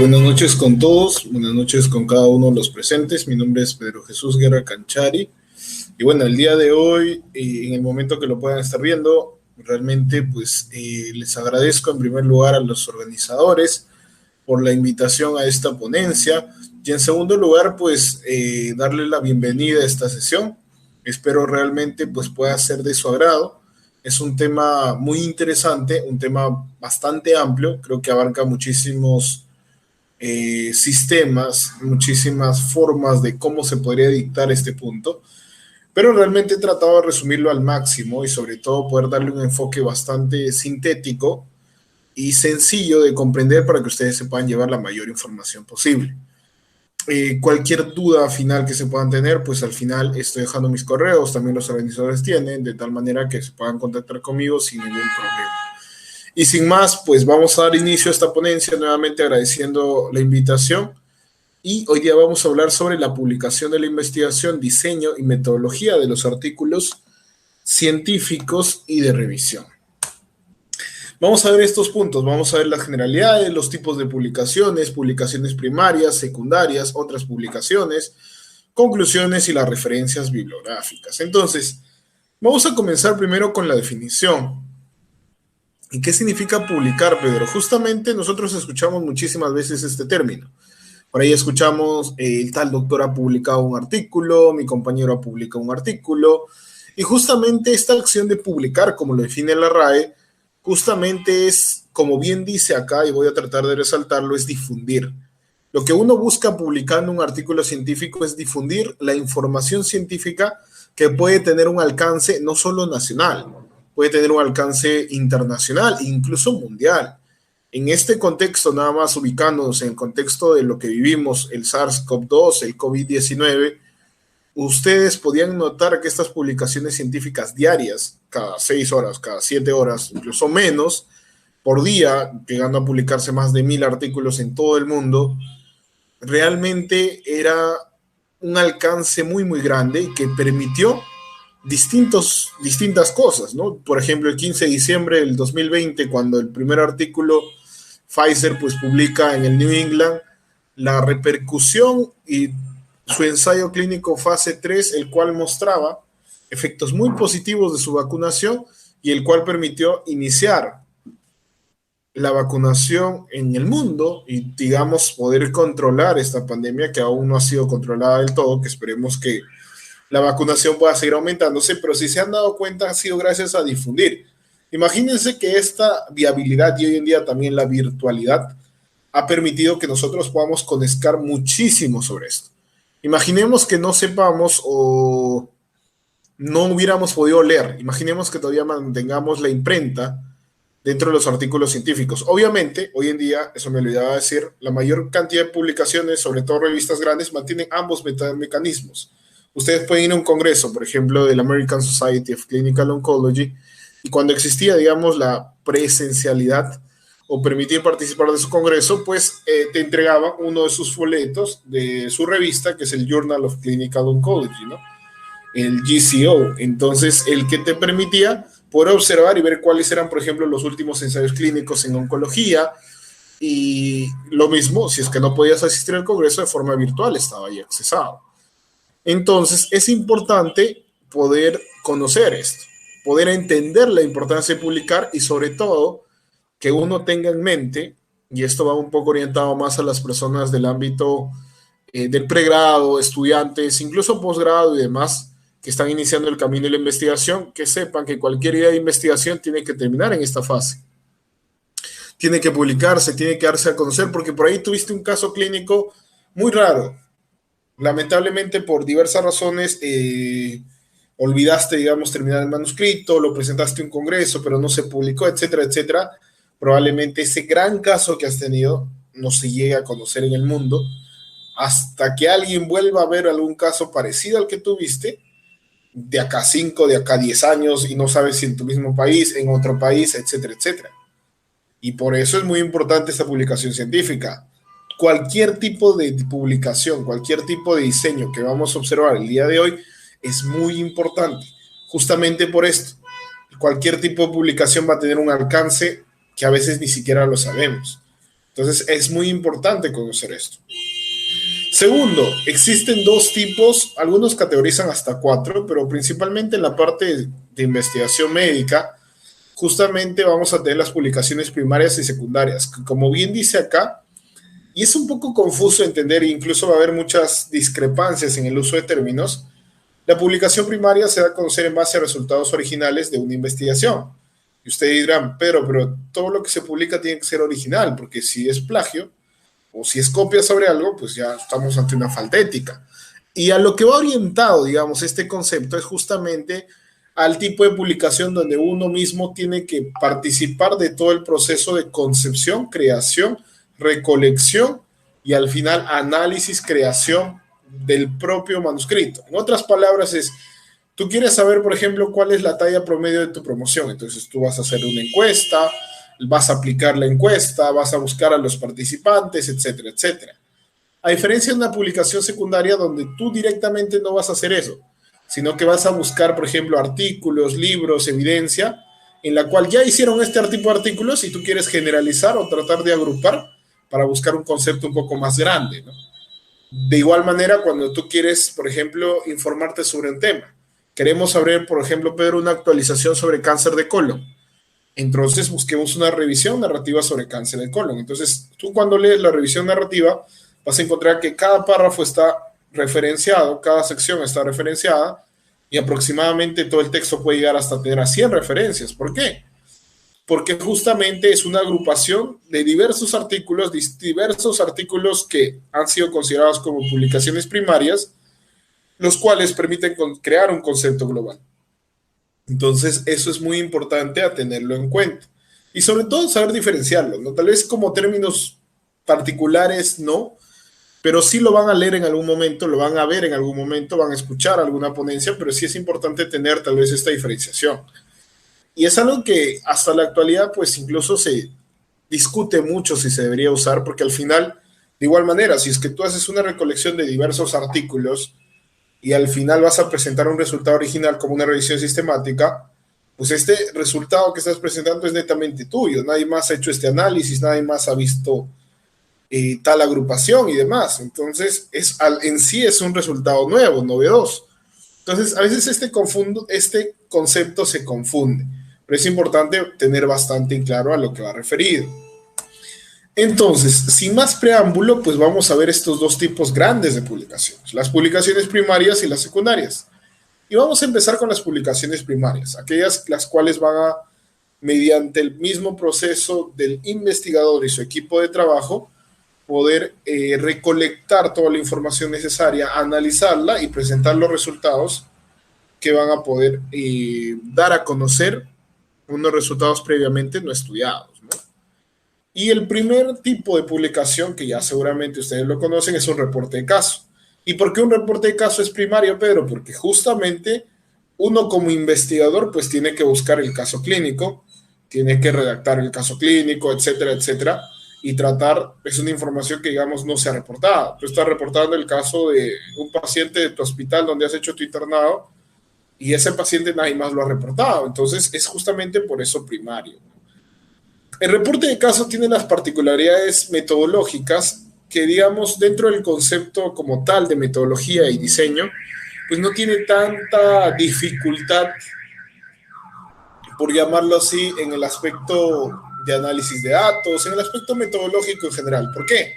Buenas noches con todos, buenas noches con cada uno de los presentes. Mi nombre es Pedro Jesús Guerra Canchari. Y bueno, el día de hoy, en el momento que lo puedan estar viendo, realmente les agradezco en primer lugar a los organizadores por la invitación a esta ponencia. Y en segundo lugar, darle la bienvenida a esta sesión. Espero realmente pueda ser de su agrado. Es un tema muy interesante, un tema bastante amplio, creo que abarca muchísimos sistemas, muchísimas formas de cómo se podría dictar este punto, pero realmente he tratado de resumirlo al máximo y sobre todo poder darle un enfoque bastante sintético y sencillo de comprender para que ustedes se puedan llevar la mayor información posible. Cualquier duda final que se puedan tener, pues al final estoy dejando mis correos, también los organizadores tienen, de tal manera que se puedan contactar conmigo sin ningún problema. Y sin más, pues vamos a dar inicio a esta ponencia, nuevamente agradeciendo la invitación. Y hoy día vamos a hablar sobre la publicación de la investigación, diseño y metodología de los artículos científicos y de revisión. Vamos a ver estos puntos, vamos a ver las generalidades, los tipos de publicaciones, publicaciones primarias, secundarias, otras publicaciones, conclusiones y las referencias bibliográficas. Entonces, vamos a comenzar primero con la definición. ¿Y qué significa publicar, Pedro? Justamente nosotros escuchamos muchísimas veces este término. Por ahí escuchamos, el tal doctor ha publicado un artículo, mi compañero ha publicado un artículo, y justamente esta acción de publicar, como lo define la RAE, justamente es, como bien dice acá, y voy a tratar de resaltarlo, es difundir. Lo que uno busca publicando un artículo científico es difundir la información científica que puede tener un alcance no solo nacional, puede tener un alcance internacional e incluso mundial. En este contexto, nada más ubicándonos en el contexto de lo que vivimos, el SARS-CoV-2, el COVID-19, ustedes podían notar que estas publicaciones científicas diarias, cada 6 horas, cada 7 horas, incluso menos, por día, llegando a publicarse más de 1000 artículos en todo el mundo, realmente era un alcance muy, muy grande que permitió distintas cosas, ¿no? Por ejemplo, el 15 de diciembre del 2020, cuando el primer artículo Pfizer publica en el New England la repercusión y su ensayo clínico fase 3, el cual mostraba efectos muy positivos de su vacunación y el cual permitió iniciar la vacunación en el mundo y, digamos, poder controlar esta pandemia que aún no ha sido controlada del todo, que esperemos que la vacunación pueda seguir aumentándose, pero si se han dado cuenta ha sido gracias a difundir. Imagínense que esta viabilidad y hoy en día también la virtualidad ha permitido que nosotros podamos conectar muchísimo sobre esto. Imaginemos que no sepamos o no hubiéramos podido leer. Imaginemos que todavía mantengamos la imprenta dentro de los artículos científicos. Obviamente, hoy en día, eso me olvidaba decir, la mayor cantidad de publicaciones, sobre todo revistas grandes, mantienen ambos mecanismos. Ustedes pueden ir a un congreso, por ejemplo, del American Society of Clinical Oncology, y cuando existía, digamos, la presencialidad o permitir participar de su congreso, te entregaban uno de sus folletos de su revista, que es el Journal of Clinical Oncology, ¿no? El JCO. Entonces, el que te permitía poder observar y ver cuáles eran, por ejemplo, los últimos ensayos clínicos en oncología, y lo mismo, si es que no podías asistir al congreso de forma virtual, estaba ahí accesado. Entonces, es importante poder conocer esto, poder entender la importancia de publicar y sobre todo que uno tenga en mente, y esto va un poco orientado más a las personas del ámbito del pregrado, estudiantes, incluso posgrado y demás, que están iniciando el camino de la investigación, que sepan que cualquier idea de investigación tiene que terminar en esta fase. Tiene que publicarse, tiene que darse a conocer, porque por ahí tuviste un caso clínico muy raro. Lamentablemente, por diversas razones, olvidaste, digamos, terminar el manuscrito, lo presentaste a un congreso, pero no se publicó, etcétera, etcétera. Probablemente ese gran caso que has tenido no se llegue a conocer en el mundo hasta que alguien vuelva a ver algún caso parecido al que tuviste, de acá 5, de acá 10 años, y no sabes si en tu mismo país, en otro país, etcétera, etcétera. Y por eso es muy importante esta publicación científica. Cualquier tipo de publicación, cualquier tipo de diseño que vamos a observar el día de hoy es muy importante, justamente por esto. Cualquier tipo de publicación va a tener un alcance que a veces ni siquiera lo sabemos. Entonces es muy importante conocer esto. Segundo, existen dos tipos, algunos categorizan hasta cuatro, pero principalmente en la parte de investigación médica, justamente vamos a tener las publicaciones primarias y secundarias. Como bien dice acá, y es un poco confuso entender, e incluso va a haber muchas discrepancias en el uso de términos. La publicación primaria se da a conocer en base a resultados originales de una investigación. Y ustedes dirán, pero todo lo que se publica tiene que ser original, porque si es plagio o si es copia sobre algo, pues ya estamos ante una falta ética. Y a lo que va orientado, digamos, este concepto es justamente al tipo de publicación donde uno mismo tiene que participar de todo el proceso de concepción, creación, recolección y al final análisis, creación del propio manuscrito. En otras palabras es, tú quieres saber, por ejemplo, cuál es la talla promedio de tu promoción, entonces tú vas a hacer una encuesta, vas a aplicar la encuesta, vas a buscar a los participantes, etcétera, etcétera. A diferencia de una publicación secundaria donde tú directamente no vas a hacer eso, sino que vas a buscar, por ejemplo, artículos, libros, evidencia, en la cual ya hicieron este tipo de artículos y tú quieres generalizar o tratar de agrupar para buscar un concepto un poco más grande, ¿no? De igual manera, cuando tú quieres, por ejemplo, informarte sobre un tema, queremos saber, por ejemplo, Pedro, una actualización sobre cáncer de colon. Entonces busquemos una revisión narrativa sobre cáncer de colon. Entonces, tú cuando lees la revisión narrativa, vas a encontrar que cada párrafo está referenciado, cada sección está referenciada y aproximadamente todo el texto puede llegar hasta tener a 100 referencias. ¿Por qué? Porque justamente es una agrupación de diversos artículos que han sido considerados como publicaciones primarias, los cuales permiten crear un concepto global. Entonces, eso es muy importante a tenerlo en cuenta. Y sobre todo saber diferenciarlo, ¿no? Tal vez como términos particulares, no, pero sí lo van a leer en algún momento, lo van a ver en algún momento, van a escuchar alguna ponencia, pero sí es importante tener tal vez esta diferenciación. Y es algo que hasta la actualidad, pues incluso se discute mucho si se debería usar, porque al final, de igual manera, si es que tú haces una recolección de diversos artículos y al final vas a presentar un resultado original como una revisión sistemática, pues este resultado que estás presentando es netamente tuyo. Nadie más ha hecho este análisis, nadie más ha visto tal agrupación y demás. Entonces, en sí es un resultado nuevo, novedoso. Entonces, a veces este concepto se confunde, pero es importante tener bastante en claro a lo que va referido. Entonces, sin más preámbulo, pues vamos a ver estos dos tipos grandes de publicaciones, las publicaciones primarias y las secundarias. Y vamos a empezar con las publicaciones primarias, aquellas las cuales van a, mediante el mismo proceso del investigador y su equipo de trabajo, poder recolectar toda la información necesaria, analizarla y presentar los resultados que van a poder dar a conocer unos resultados previamente no estudiados, ¿no? Y el primer tipo de publicación, que ya seguramente ustedes lo conocen, es un reporte de caso. ¿Y por qué un reporte de caso es primario, Pedro? Porque justamente uno como investigador pues tiene que buscar el caso clínico, tiene que redactar el caso clínico, etcétera, etcétera, y tratar, es una información que digamos no se ha reportado. Tú estás reportando el caso de un paciente de tu hospital donde has hecho tu internado y ese paciente nadie más lo ha reportado. Entonces es justamente por eso primario. El reporte de caso tiene las particularidades metodológicas que, digamos, dentro del concepto como tal de metodología y diseño, pues no tiene tanta dificultad, por llamarlo así, en el aspecto de análisis de datos, en el aspecto metodológico en general. ¿Por qué?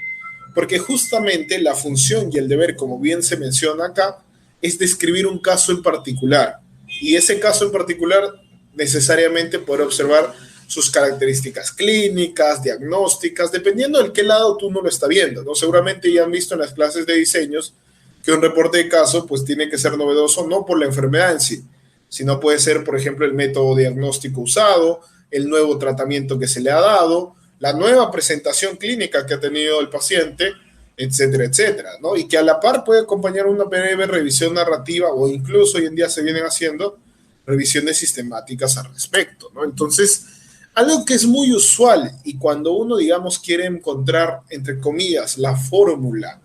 Porque justamente la función y el deber, como bien se menciona acá, es describir un caso en particular. Y ese caso en particular necesariamente poder observar sus características clínicas, diagnósticas, dependiendo de qué lado tú no lo estás viendo, ¿no? Seguramente ya han visto en las clases de diseños que un reporte de caso pues tiene que ser novedoso no por la enfermedad en sí, sino puede ser, por ejemplo, el método diagnóstico usado, el nuevo tratamiento que se le ha dado, la nueva presentación clínica que ha tenido el paciente, etcétera, etcétera, ¿no? Y que a la par puede acompañar una breve revisión narrativa o incluso hoy en día se vienen haciendo revisiones sistemáticas al respecto, ¿no? Entonces, algo que es muy usual y cuando uno, digamos, quiere encontrar, entre comillas, la fórmula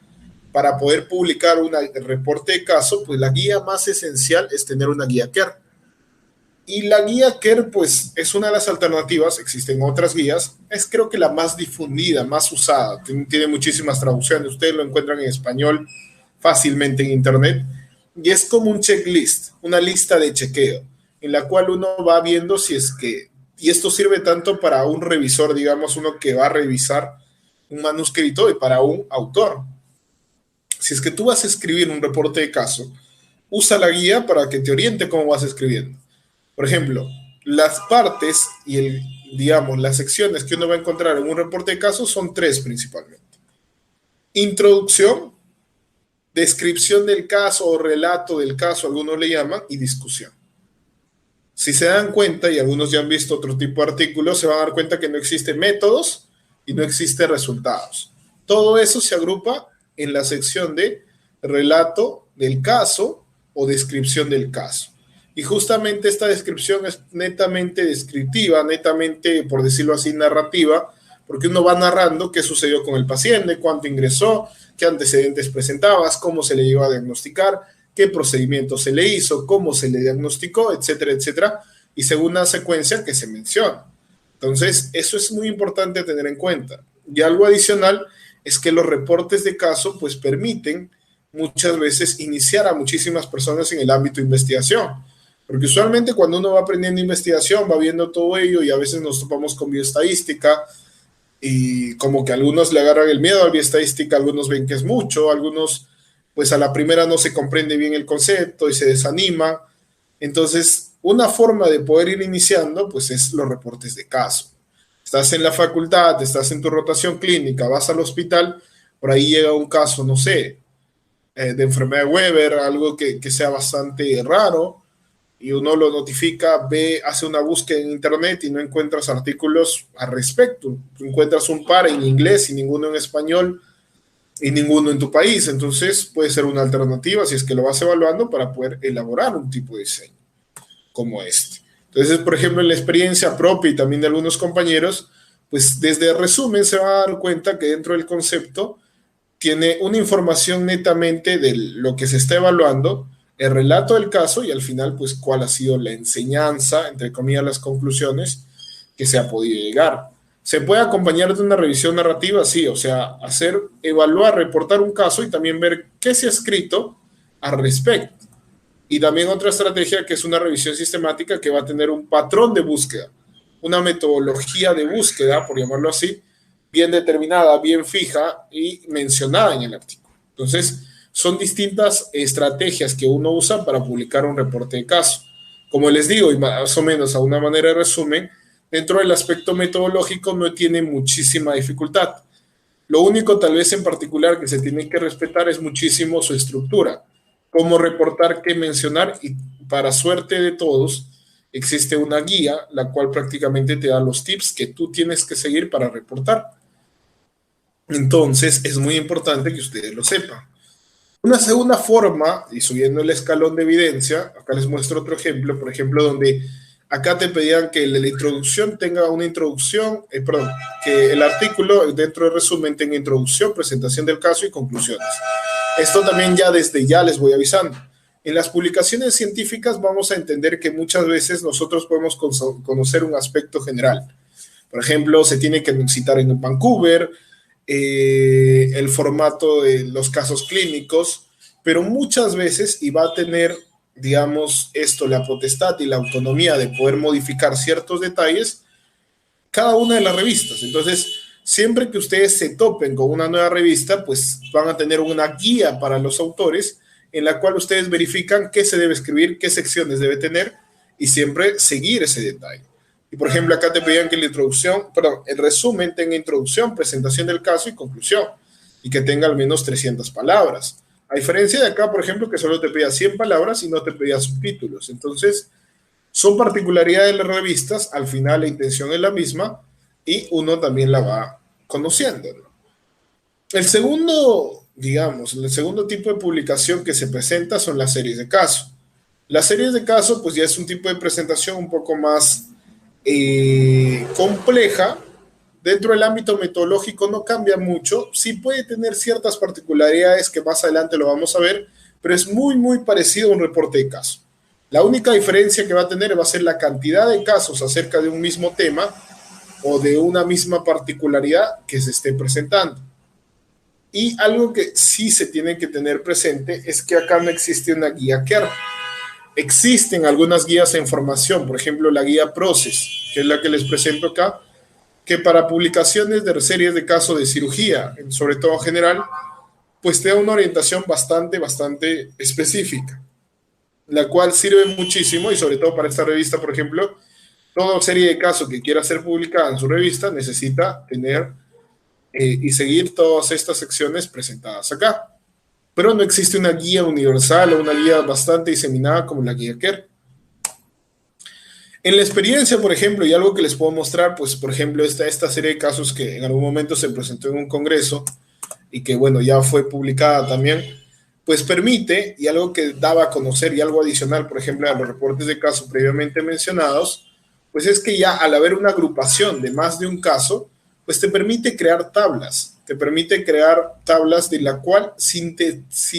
para poder publicar un reporte de caso, pues la guía más esencial es tener una guía CARE. Y la guía Kerr, pues, es una de las alternativas, existen otras guías, es creo que la más difundida, más usada, tiene muchísimas traducciones, ustedes lo encuentran en español fácilmente en internet, y es como un checklist, una lista de chequeo, en la cual uno va viendo si es que, y esto sirve tanto para un revisor, digamos, uno que va a revisar un manuscrito y para un autor. Si es que tú vas a escribir un reporte de caso, usa la guía para que te oriente cómo vas escribiendo. Por ejemplo, las partes y digamos, las secciones que uno va a encontrar en un reporte de casos son tres principalmente. Introducción, descripción del caso o relato del caso, algunos le llaman, y discusión. Si se dan cuenta, y algunos ya han visto otro tipo de artículos, se van a dar cuenta que no existen métodos y no existen resultados. Todo eso se agrupa en la sección de relato del caso o descripción del caso. Y justamente esta descripción es netamente descriptiva, netamente, por decirlo así, narrativa, porque uno va narrando qué sucedió con el paciente, cuánto ingresó, qué antecedentes presentabas, cómo se le llegó a diagnosticar, qué procedimiento se le hizo, cómo se le diagnosticó, etcétera, etcétera, y según la secuencia que se menciona. Entonces, eso es muy importante tener en cuenta. Y algo adicional es que los reportes de caso, pues, permiten muchas veces iniciar a muchísimas personas en el ámbito de investigación. Porque usualmente cuando uno va aprendiendo investigación, va viendo todo ello y a veces nos topamos con bioestadística y como que algunos le agarran el miedo a la bioestadística, algunos ven que es mucho, algunos pues a la primera no se comprende bien el concepto y se desanima. Entonces, una forma de poder ir iniciando pues es los reportes de caso. Estás en la facultad, estás en tu rotación clínica, vas al hospital, por ahí llega un caso, no sé, de enfermedad de Weber, algo que sea bastante raro, y uno lo notifica, ve, hace una búsqueda en internet y no encuentras artículos al respecto. Tú encuentras un par en inglés y ninguno en español y ninguno en tu país. Entonces puede ser una alternativa si es que lo vas evaluando para poder elaborar un tipo de diseño como este. Entonces, por ejemplo, en la experiencia propia y también de algunos compañeros, pues desde el resumen se va a dar cuenta que dentro del concepto tiene una información netamente de lo que se está evaluando, el relato del caso y al final, pues, cuál ha sido la enseñanza, entre comillas, las conclusiones que se ha podido llegar. ¿Se puede acompañar de una revisión narrativa? Sí, o sea, evaluar, reportar un caso y también ver qué se ha escrito al respecto. Y también otra estrategia que es una revisión sistemática que va a tener un patrón de búsqueda, una metodología de búsqueda, por llamarlo así, bien determinada, bien fija y mencionada en el artículo. Entonces, son distintas estrategias que uno usa para publicar un reporte de caso. Como les digo, y más o menos a una manera de resumen, dentro del aspecto metodológico no tiene muchísima dificultad. Lo único tal vez en particular que se tiene que respetar es muchísimo su estructura, cómo reportar, qué mencionar, y para suerte de todos existe una guía la cual prácticamente te da los tips que tú tienes que seguir para reportar. Entonces es muy importante que ustedes lo sepan. Una segunda forma, y subiendo el escalón de evidencia, acá les muestro otro ejemplo, por ejemplo, donde acá te pedían que la introducción tenga una introducción, perdón, que el artículo dentro del resumen tenga introducción, presentación del caso y conclusiones. Esto también ya desde ya les voy avisando. En las publicaciones científicas vamos a entender que muchas veces nosotros podemos conocer un aspecto general. Por ejemplo, se tiene que citar en Vancouver, el formato de los casos clínicos, pero muchas veces, y va a tener, digamos, esto, la potestad y la autonomía de poder modificar ciertos detalles, cada una de las revistas. Entonces, siempre que ustedes se topen con una nueva revista, pues van a tener una guía para los autores en la cual ustedes verifican qué se debe escribir, qué secciones debe tener y siempre seguir ese detalle. Y por ejemplo, acá te pedían que la introducción, perdón, el resumen tenga introducción, presentación del caso y conclusión, y que tenga al menos 300 palabras. A diferencia de acá, por ejemplo, que solo te pedía 100 palabras y no te pedía subtítulos. Entonces, son particularidades de las revistas, al final la intención es la misma y uno también la va conociendo, ¿no? El segundo, digamos, el segundo tipo de publicación que se presenta son las series de caso. Las series de caso, pues ya es un tipo de presentación un poco más compleja. Dentro del ámbito metodológico no cambia mucho, sí puede tener ciertas particularidades que más adelante lo vamos a ver, pero es muy, muy parecido a un reporte de caso. La única diferencia que va a tener va a ser la cantidad de casos acerca de un mismo tema o de una misma particularidad que se esté presentando. Y algo que sí se tiene que tener presente es que acá no existe una guía KER. Existen algunas guías en formación, por ejemplo la guía Process, que es la que les presento acá, que para publicaciones de series de casos de cirugía, sobre todo general, pues te da una orientación bastante específica, la cual sirve muchísimo y sobre todo para esta revista, por ejemplo, toda serie de casos que quiera ser publicada en su revista necesita tener y seguir todas estas secciones presentadas acá. Pero no existe una guía universal o una guía bastante diseminada como la guía KER. En la experiencia, por ejemplo, y algo que les puedo mostrar, pues, por ejemplo, esta serie de casos que en algún momento se presentó en un congreso y que, bueno, ya fue publicada también, pues permite, y algo que daba a conocer y algo adicional, por ejemplo, a los reportes de caso previamente mencionados, pues es que ya al haber una agrupación de más de un caso, pues te permite crear tablas, de la cual sintetiza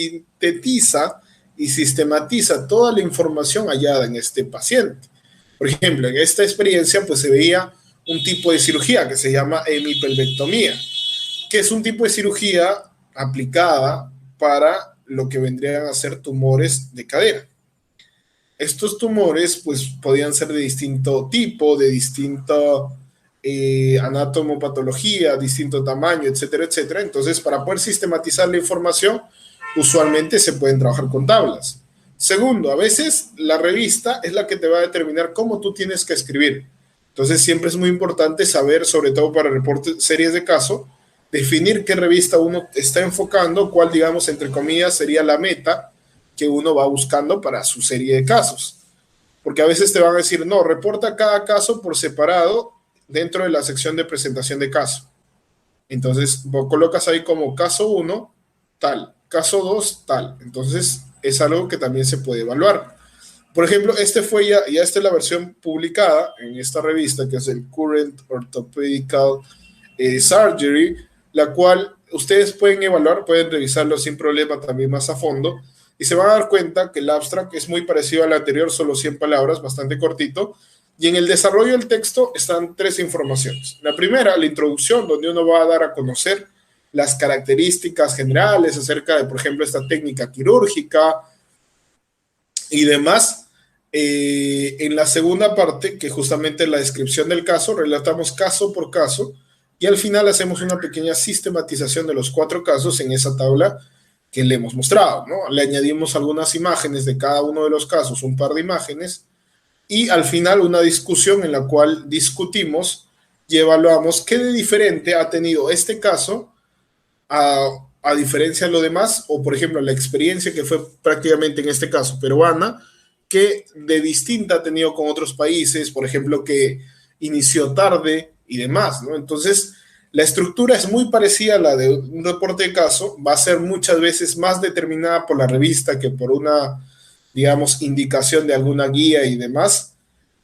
y sistematiza toda la información hallada en este paciente. Por ejemplo, en esta experiencia pues se veía un tipo de cirugía que se llama hemipelvectomía, que es un tipo de cirugía aplicada para lo que vendrían a ser tumores de cadera. Estos tumores pues podían ser de distinto tipo, de distinto anatomopatología, distinto tamaño, etcétera, etcétera. Entonces, para poder sistematizar la información, usualmente se pueden trabajar con tablas. Segundo, a veces la revista es la que te va a determinar cómo tú tienes que escribir. Entonces, siempre es muy importante saber, sobre todo para reportes, series de caso, definir qué revista uno está enfocando, cuál, digamos, entre comillas, sería la meta que uno va buscando para su serie de casos. Porque a veces te van a decir, no, reporta cada caso por separado dentro de la sección de presentación de caso. Entonces, vos colocas ahí como caso 1, tal, caso 2, tal. Entonces, es algo que también se puede evaluar. Por ejemplo, esta es la versión publicada en esta revista, que es el Current Orthopedical Surgery, la cual ustedes pueden evaluar, pueden revisarlo sin problema también más a fondo, y se van a dar cuenta que el abstract es muy parecido al anterior, solo 100 palabras, bastante cortito, y en el desarrollo del texto están 3 informaciones. La primera, la introducción, donde uno va a dar a conocer las características generales acerca de, por ejemplo, esta técnica quirúrgica y demás. En la segunda parte, que justamente es la descripción del caso, relatamos caso por caso y al final hacemos una pequeña sistematización de los 4 casos en esa tabla que le hemos mostrado, ¿no? Le añadimos algunas imágenes de cada uno de los casos, un par de imágenes, y al final una discusión en la cual discutimos y evaluamos qué de diferente ha tenido este caso a diferencia de lo demás, o por ejemplo la experiencia que fue prácticamente en este caso peruana, que de distinta ha tenido con otros países, por ejemplo que inició tarde y demás, ¿no? Entonces la estructura es muy parecida a la de un reporte de caso, va a ser muchas veces más determinada por la revista que por una, digamos, indicación de alguna guía y demás.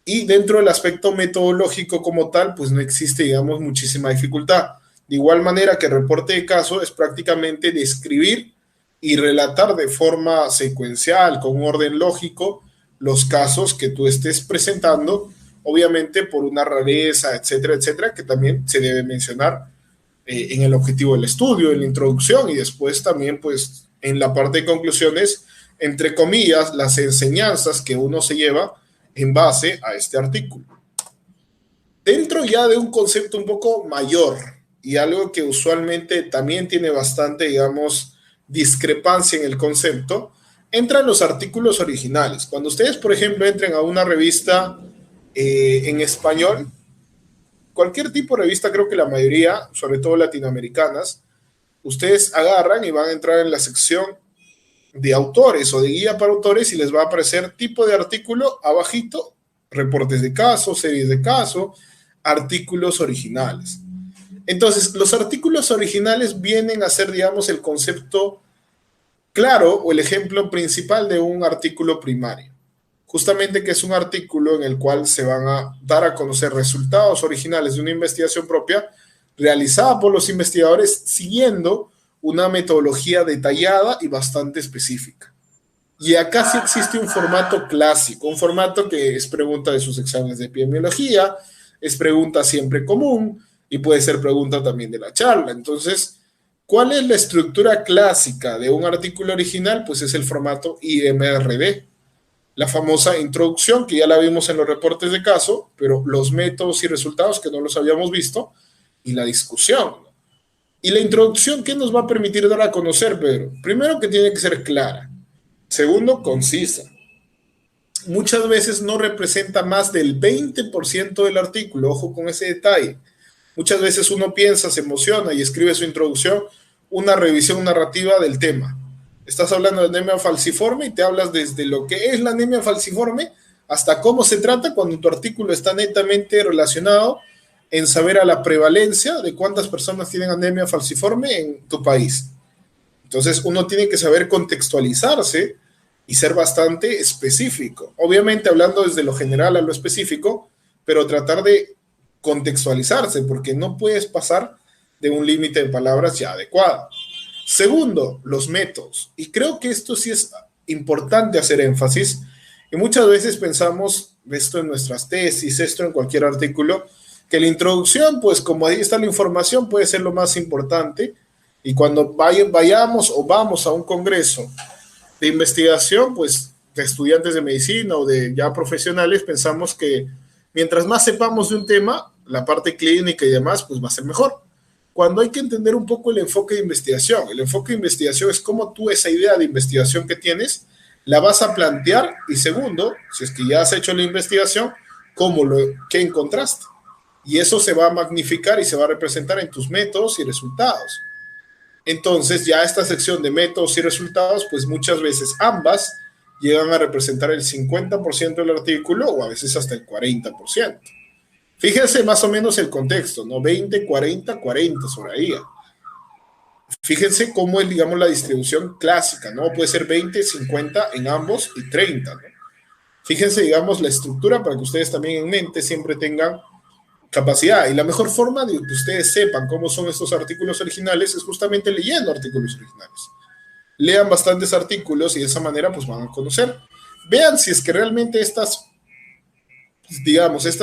Y dentro del aspecto metodológico como tal, pues no existe, digamos, muchísima dificultad. De igual manera que el reporte de caso es prácticamente describir y relatar de forma secuencial, con un orden lógico, los casos que tú estés presentando, obviamente por una rareza, etcétera, etcétera, que también se debe mencionar en el objetivo del estudio, en la introducción y después también, pues, en la parte de conclusiones, entre comillas, las enseñanzas que uno se lleva en base a este artículo. Dentro ya de un concepto un poco mayor y algo que usualmente también tiene bastante, digamos, discrepancia en el concepto, entran los artículos originales. Cuando ustedes, por ejemplo, entren a una revista en español, cualquier tipo de revista, creo que la mayoría, sobre todo latinoamericanas, ustedes agarran y van a entrar en la sección de autores o de guía para autores y les va a aparecer tipo de artículo abajito, reportes de caso, series de caso, artículos originales. Entonces, los artículos originales vienen a ser, digamos, el concepto claro o el ejemplo principal de un artículo primario. Justamente que es un artículo en el cual se van a dar a conocer resultados originales de una investigación propia realizada por los investigadores siguiendo una metodología detallada y bastante específica. Y acá sí existe un formato clásico, un formato que es pregunta de sus exámenes de epidemiología, es pregunta siempre común y puede ser pregunta también de la charla. Entonces, ¿cuál es la estructura clásica de un artículo original? Pues es el formato IMRD, la famosa introducción que ya la vimos en los reportes de caso, pero los métodos y resultados que no los habíamos visto y la discusión. Y la introducción, ¿qué nos va a permitir dar a conocer, Pedro? Primero que tiene que ser clara. Segundo, concisa. Muchas veces no representa más del 20% del artículo, ojo con ese detalle. Muchas veces uno piensa, se emociona y escribe su introducción, una revisión narrativa del tema. Estás hablando de anemia falciforme y te hablas desde lo que es la anemia falciforme hasta cómo se trata cuando tu artículo está netamente relacionado en saber a la prevalencia de cuántas personas tienen anemia falciforme en tu país. Entonces uno tiene que saber contextualizarse y ser bastante específico. Obviamente hablando desde lo general a lo específico, pero tratar de contextualizarse porque no puedes pasar de un límite de palabras ya adecuado. Segundo, los métodos. Y creo que esto sí es importante hacer énfasis. Y muchas veces pensamos esto en nuestras tesis, esto en cualquier artículo, que la introducción, pues como ahí está la información, puede ser lo más importante. Y cuando vayamos o vamos a un congreso de investigación, pues de estudiantes de medicina o de ya profesionales, pensamos que mientras más sepamos de un tema, la parte clínica y demás, pues va a ser mejor. Cuando hay que entender un poco el enfoque de investigación. El enfoque de investigación es cómo tú esa idea de investigación que tienes la vas a plantear y segundo, si es que ya has hecho la investigación, qué encontraste. Y eso se va a magnificar y se va a representar en tus métodos y resultados. Entonces ya esta sección de métodos y resultados, pues muchas veces ambas llegan a representar el 50% del artículo o a veces hasta el 40%. Fíjense más o menos el contexto, ¿no? 20, 40, 40 sobre ahí. Fíjense cómo es, digamos, la distribución clásica, ¿no? Puede ser 20, 50 en ambos y 30, ¿no? Fíjense, digamos, la estructura para que ustedes también en mente siempre tengan capacidad. Y la mejor forma de que ustedes sepan cómo son estos artículos originales es justamente leyendo artículos originales. Lean bastantes artículos y de esa manera pues van a conocer. Vean si es que realmente estas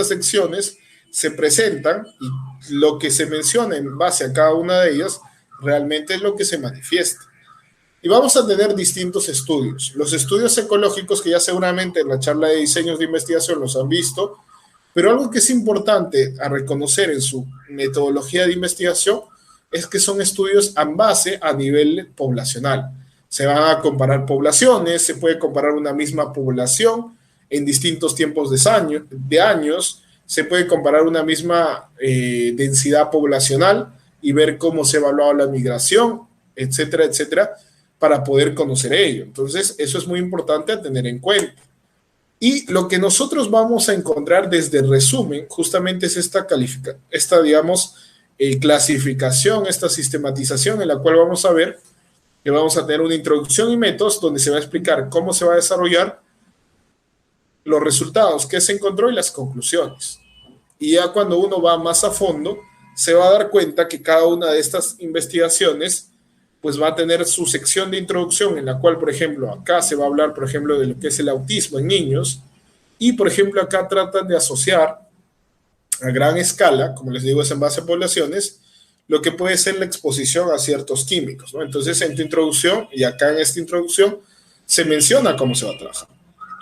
secciones se presentan y lo que se menciona en base a cada una de ellas realmente es lo que se manifiesta. Y vamos a tener distintos estudios. Los estudios ecológicos que ya seguramente en la charla de diseños de investigación los han visto, pero algo que es importante a reconocer en su metodología de investigación es que son estudios en base a nivel poblacional. Se van a comparar poblaciones, se puede comparar una misma población en distintos tiempos de años, se puede comparar una misma densidad poblacional y ver cómo se ha evaluado la migración, etcétera, etcétera, para poder conocer ello. Entonces, eso es muy importante a tener en cuenta. Y lo que nosotros vamos a encontrar desde el resumen justamente es esta digamos, clasificación, esta sistematización en la cual vamos a ver que vamos a tener una introducción y métodos donde se va a explicar cómo se va a desarrollar los resultados, qué se encontró y las conclusiones. Y ya cuando uno va más a fondo, se va a dar cuenta que cada una de estas investigaciones pues va a tener su sección de introducción en la cual, por ejemplo, acá se va a hablar, por ejemplo, de lo que es el autismo en niños y, por ejemplo, acá tratan de asociar a gran escala, como les digo, es en base a poblaciones, lo que puede ser la exposición a ciertos químicos, ¿no? Entonces, en tu introducción y acá en esta introducción se menciona cómo se va a trabajar.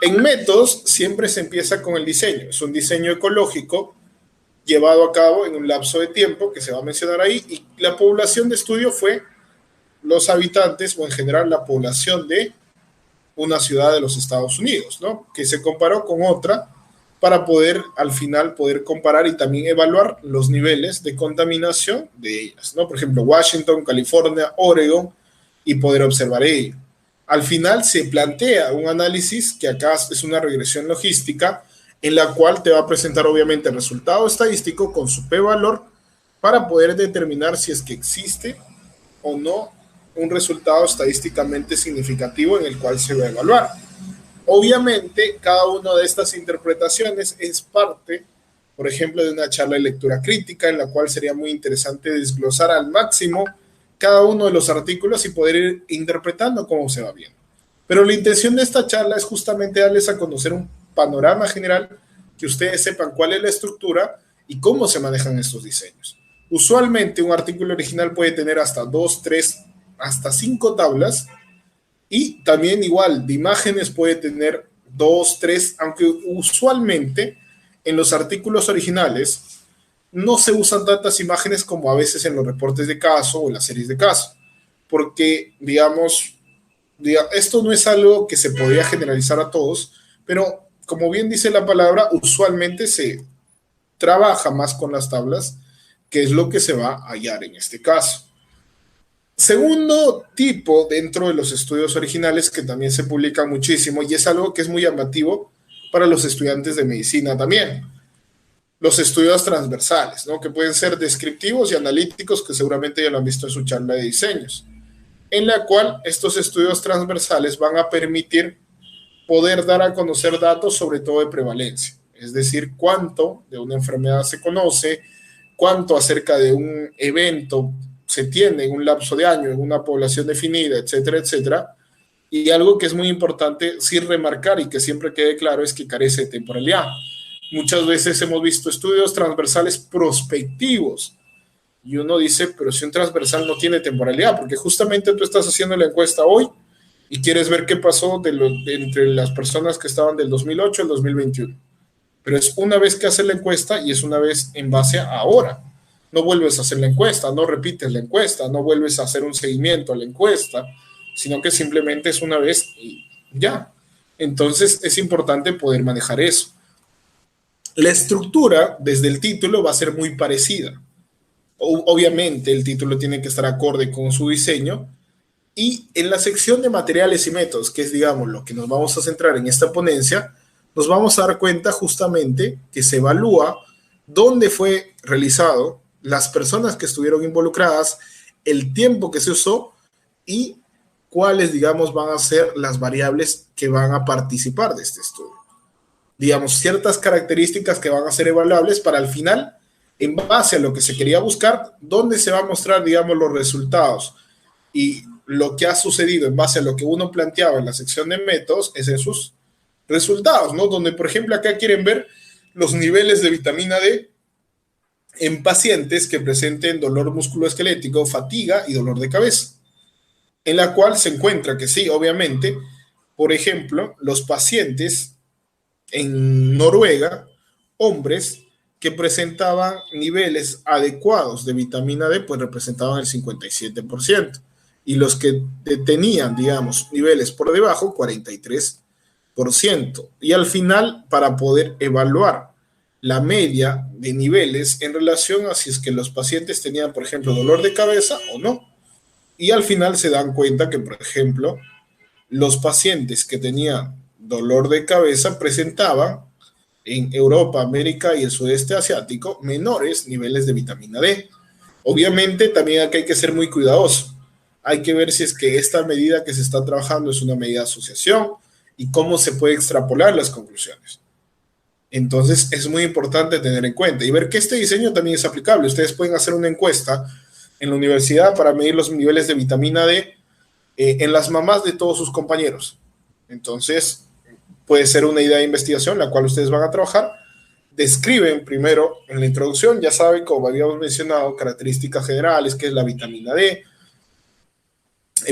En métodos siempre se empieza con el diseño, es un diseño ecológico llevado a cabo en un lapso de tiempo que se va a mencionar ahí y la población de estudio fue los habitantes o en general la población de una ciudad de los Estados Unidos, ¿no? Que se comparó con otra para poder al final poder comparar y también evaluar los niveles de contaminación de ellas, ¿no? Por ejemplo, Washington, California, Oregon y poder observar ello. Al final se plantea un análisis que acá es una regresión logística en la cual te va a presentar obviamente el resultado estadístico con su p-valor para poder determinar si es que existe o no un resultado estadísticamente significativo en el cual se va a evaluar. Obviamente, cada una de estas interpretaciones es parte, por ejemplo, de una charla de lectura crítica en la cual sería muy interesante desglosar al máximo cada uno de los artículos y poder ir interpretando cómo se va viendo. Pero la intención de esta charla es justamente darles a conocer un panorama general, que ustedes sepan cuál es la estructura y cómo se manejan estos diseños. Usualmente un artículo original puede tener hasta 2, 3, hasta 5 tablas, y también igual de imágenes puede tener 2, 3, aunque usualmente en los artículos originales no se usan tantas imágenes como a veces en los reportes de caso o en las series de caso, porque digamos, esto no es algo que se podría generalizar a todos, pero como bien dice la palabra, usualmente se trabaja más con las tablas, que es lo que se va a hallar en este caso. Segundo tipo dentro de los estudios originales, que también se publican muchísimo y es algo que es muy llamativo para los estudiantes de medicina también. Los estudios transversales, ¿no? Que pueden ser descriptivos y analíticos, que seguramente ya lo han visto en su charla de diseños, en la cual estos estudios transversales van a permitir poder dar a conocer datos sobre todo de prevalencia, es decir, cuánto de una enfermedad se conoce, cuánto acerca de un evento se tiene en un lapso de año, en una población definida, etcétera, etcétera. Y algo que es muy importante sí remarcar y que siempre quede claro es que carece de temporalidad. Muchas veces hemos visto estudios transversales prospectivos y uno dice, pero si un transversal no tiene temporalidad, porque justamente tú estás haciendo la encuesta hoy y quieres ver qué pasó entre las personas que estaban del 2008 al 2021. Pero es una vez que haces la encuesta y es una vez en base a ahora. No vuelves a hacer la encuesta, no repites la encuesta, no vuelves a hacer un seguimiento a la encuesta, sino que simplemente es una vez y ya. Entonces es importante poder manejar eso. La estructura desde el título va a ser muy parecida. Obviamente el título tiene que estar acorde con su diseño, y en la sección de materiales y métodos, que es, digamos, lo que nos vamos a centrar en esta ponencia, nos vamos a dar cuenta justamente que se evalúa dónde fue realizado, las personas que estuvieron involucradas, el tiempo que se usó y cuáles, digamos, van a ser las variables que van a participar de este estudio. Digamos, ciertas características que van a ser evaluables para al final, en base a lo que se quería buscar, dónde se va a mostrar, digamos, los resultados. Y lo que ha sucedido en base a lo que uno planteaba en la sección de métodos es esos resultados, ¿no? Donde, por ejemplo, acá quieren ver los niveles de vitamina D en pacientes que presenten dolor musculoesquelético, fatiga y dolor de cabeza, en la cual se encuentra que sí, obviamente, por ejemplo, los pacientes en Noruega, hombres que presentaban niveles adecuados de vitamina D, pues representaban el 57%. Y los que tenían, digamos, niveles por debajo, 43%. Y al final, para poder evaluar la media de niveles en relación a si es que los pacientes tenían, por ejemplo, dolor de cabeza o no. Y al final se dan cuenta que, por ejemplo, los pacientes que tenían dolor de cabeza presentaban en Europa, América y el sudeste asiático menores niveles de vitamina D. Obviamente también aquí hay que ser muy cuidadoso. Hay que ver si es que esta medida que se está trabajando es una medida de asociación y cómo se puede extrapolar las conclusiones. Entonces es muy importante tener en cuenta y ver que este diseño también es aplicable. Ustedes pueden hacer una encuesta en la universidad para medir los niveles de vitamina D en las mamás de todos sus compañeros. Entonces puede ser una idea de investigación la cual ustedes van a trabajar. Describen primero en la introducción, ya saben, como habíamos mencionado, características generales, qué es la vitamina D,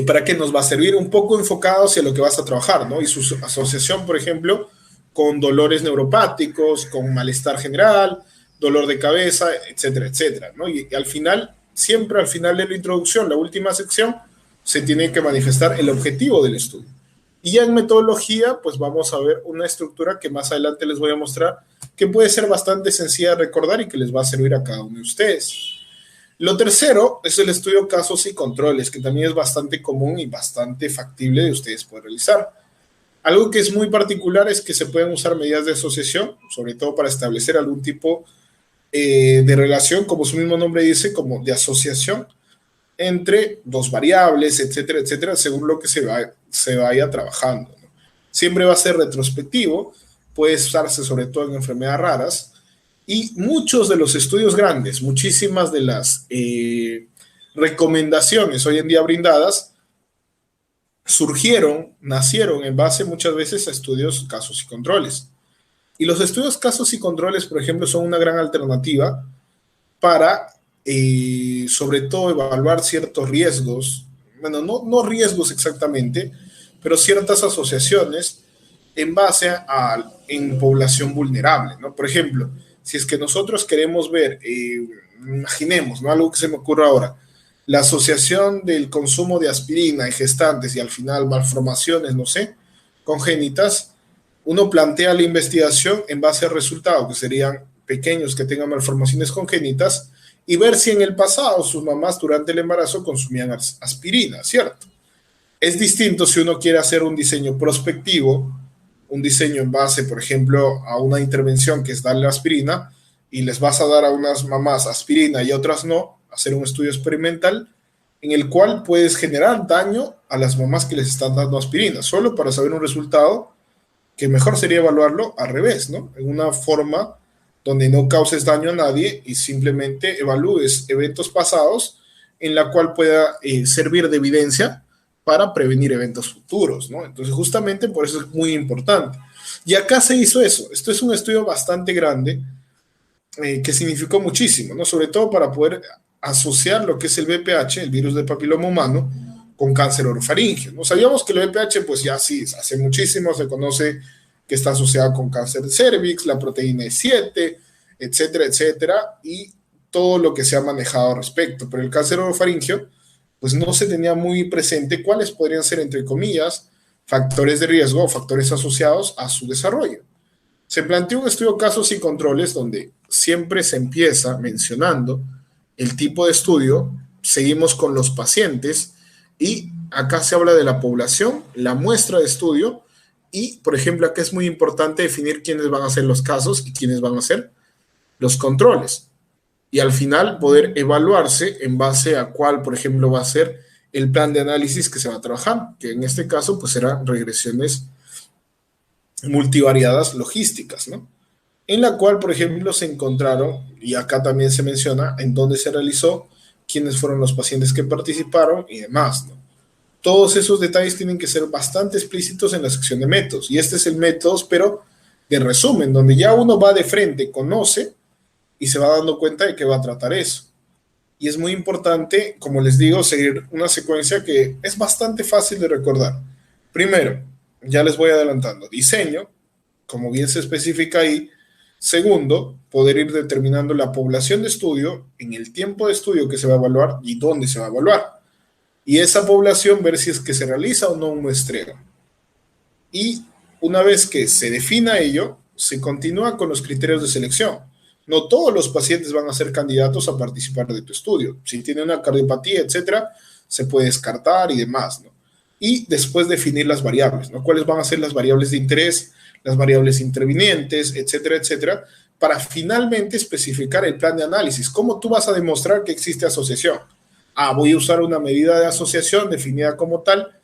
para qué nos va a servir, un poco enfocado hacia lo que vas a trabajar, ¿no? Y su asociación, por ejemplo, con dolores neuropáticos, con malestar general, dolor de cabeza, etcétera, etcétera, ¿no? Y al final, siempre al final de la introducción, la última sección, se tiene que manifestar el objetivo del estudio. Y ya en metodología, pues vamos a ver una estructura que más adelante les voy a mostrar, que puede ser bastante sencilla de recordar y que les va a servir a cada uno de ustedes. Lo tercero es el estudio casos y controles, que también es bastante común y bastante factible de ustedes poder realizar. Algo que es muy particular es que se pueden usar medidas de asociación, sobre todo para establecer algún tipo de relación, como su mismo nombre dice, como de asociación entre dos variables, etcétera, etcétera, según lo que se vaya trabajando, ¿no? Siempre va a ser retrospectivo, puede usarse sobre todo en enfermedades raras, y muchos de los estudios grandes, muchísimas de las recomendaciones hoy en día brindadas nacieron en base muchas veces a estudios, casos y controles. Y los estudios, casos y controles, por ejemplo, son una gran alternativa para, sobre todo, evaluar ciertos riesgos, bueno, no riesgos exactamente, pero ciertas asociaciones en base en población vulnerable, ¿no? Por ejemplo, si es que nosotros queremos ver, imaginemos, ¿no? Algo que se me ocurre ahora, la asociación del consumo de aspirina en gestantes y al final malformaciones, no sé, congénitas, uno plantea la investigación en base al resultado, que serían pequeños que tengan malformaciones congénitas, y ver si en el pasado sus mamás durante el embarazo consumían aspirina, ¿cierto? Es distinto si uno quiere hacer un diseño prospectivo, un diseño en base, por ejemplo, a una intervención que es darle aspirina, y les vas a dar a unas mamás aspirina y a otras no, hacer un estudio experimental en el cual puedes generar daño a las mamás que les están dando aspirina, solo para saber un resultado que mejor sería evaluarlo al revés, ¿no? En una forma donde no causes daño a nadie y simplemente evalúes eventos pasados en la cual pueda servir de evidencia para prevenir eventos futuros, ¿no? Entonces, justamente por eso es muy importante. Y acá se hizo eso. Esto es un estudio bastante grande que significó muchísimo, ¿no? Sobre todo para poder asociar lo que es el VPH, el virus del papiloma humano, con cáncer orofaringio, ¿no? Sabíamos que el VPH, pues ya sí, hace muchísimo se conoce que está asociado con cáncer de cervix, la proteína E7, etcétera, etcétera, y todo lo que se ha manejado al respecto. Pero el cáncer orofaringio, pues no se tenía muy presente cuáles podrían ser, entre comillas, factores de riesgo o factores asociados a su desarrollo. Se planteó un estudio casos y controles donde siempre se empieza mencionando el tipo de estudio, seguimos con los pacientes y acá se habla de la población, la muestra de estudio y, por ejemplo, acá es muy importante definir quiénes van a ser los casos y quiénes van a ser los controles. Y al final poder evaluarse en base a cuál, por ejemplo, va a ser el plan de análisis que se va a trabajar, que en este caso pues serán regresiones multivariadas logísticas, ¿no? En la cual, por ejemplo, se encontraron, y acá también se menciona en dónde se realizó, quiénes fueron los pacientes que participaron y demás, ¿no? Todos esos detalles tienen que ser bastante explícitos en la sección de métodos, y este es el métodos, pero de resumen, donde ya uno va de frente, conoce y se va dando cuenta de que va a tratar eso. Y es muy importante, como les digo, seguir una secuencia que es bastante fácil de recordar. Primero, ya les voy adelantando, diseño, como bien se especifica ahí. Segundo, poder ir determinando la población de estudio en el tiempo de estudio que se va a evaluar y dónde se va a evaluar. Y esa población ver si es que se realiza o no un muestreo. Y una vez que se defina ello, se continúa con los criterios de selección. No todos los pacientes van a ser candidatos a participar de tu estudio. Si tiene una cardiopatía, etcétera, se puede descartar y demás, ¿no? Y después definir las variables, ¿no? ¿Cuáles van a ser las variables de interés, las variables intervinientes, etcétera, etcétera, para finalmente especificar el plan de análisis? ¿Cómo tú vas a demostrar que existe asociación? Voy a usar una medida de asociación definida como tal,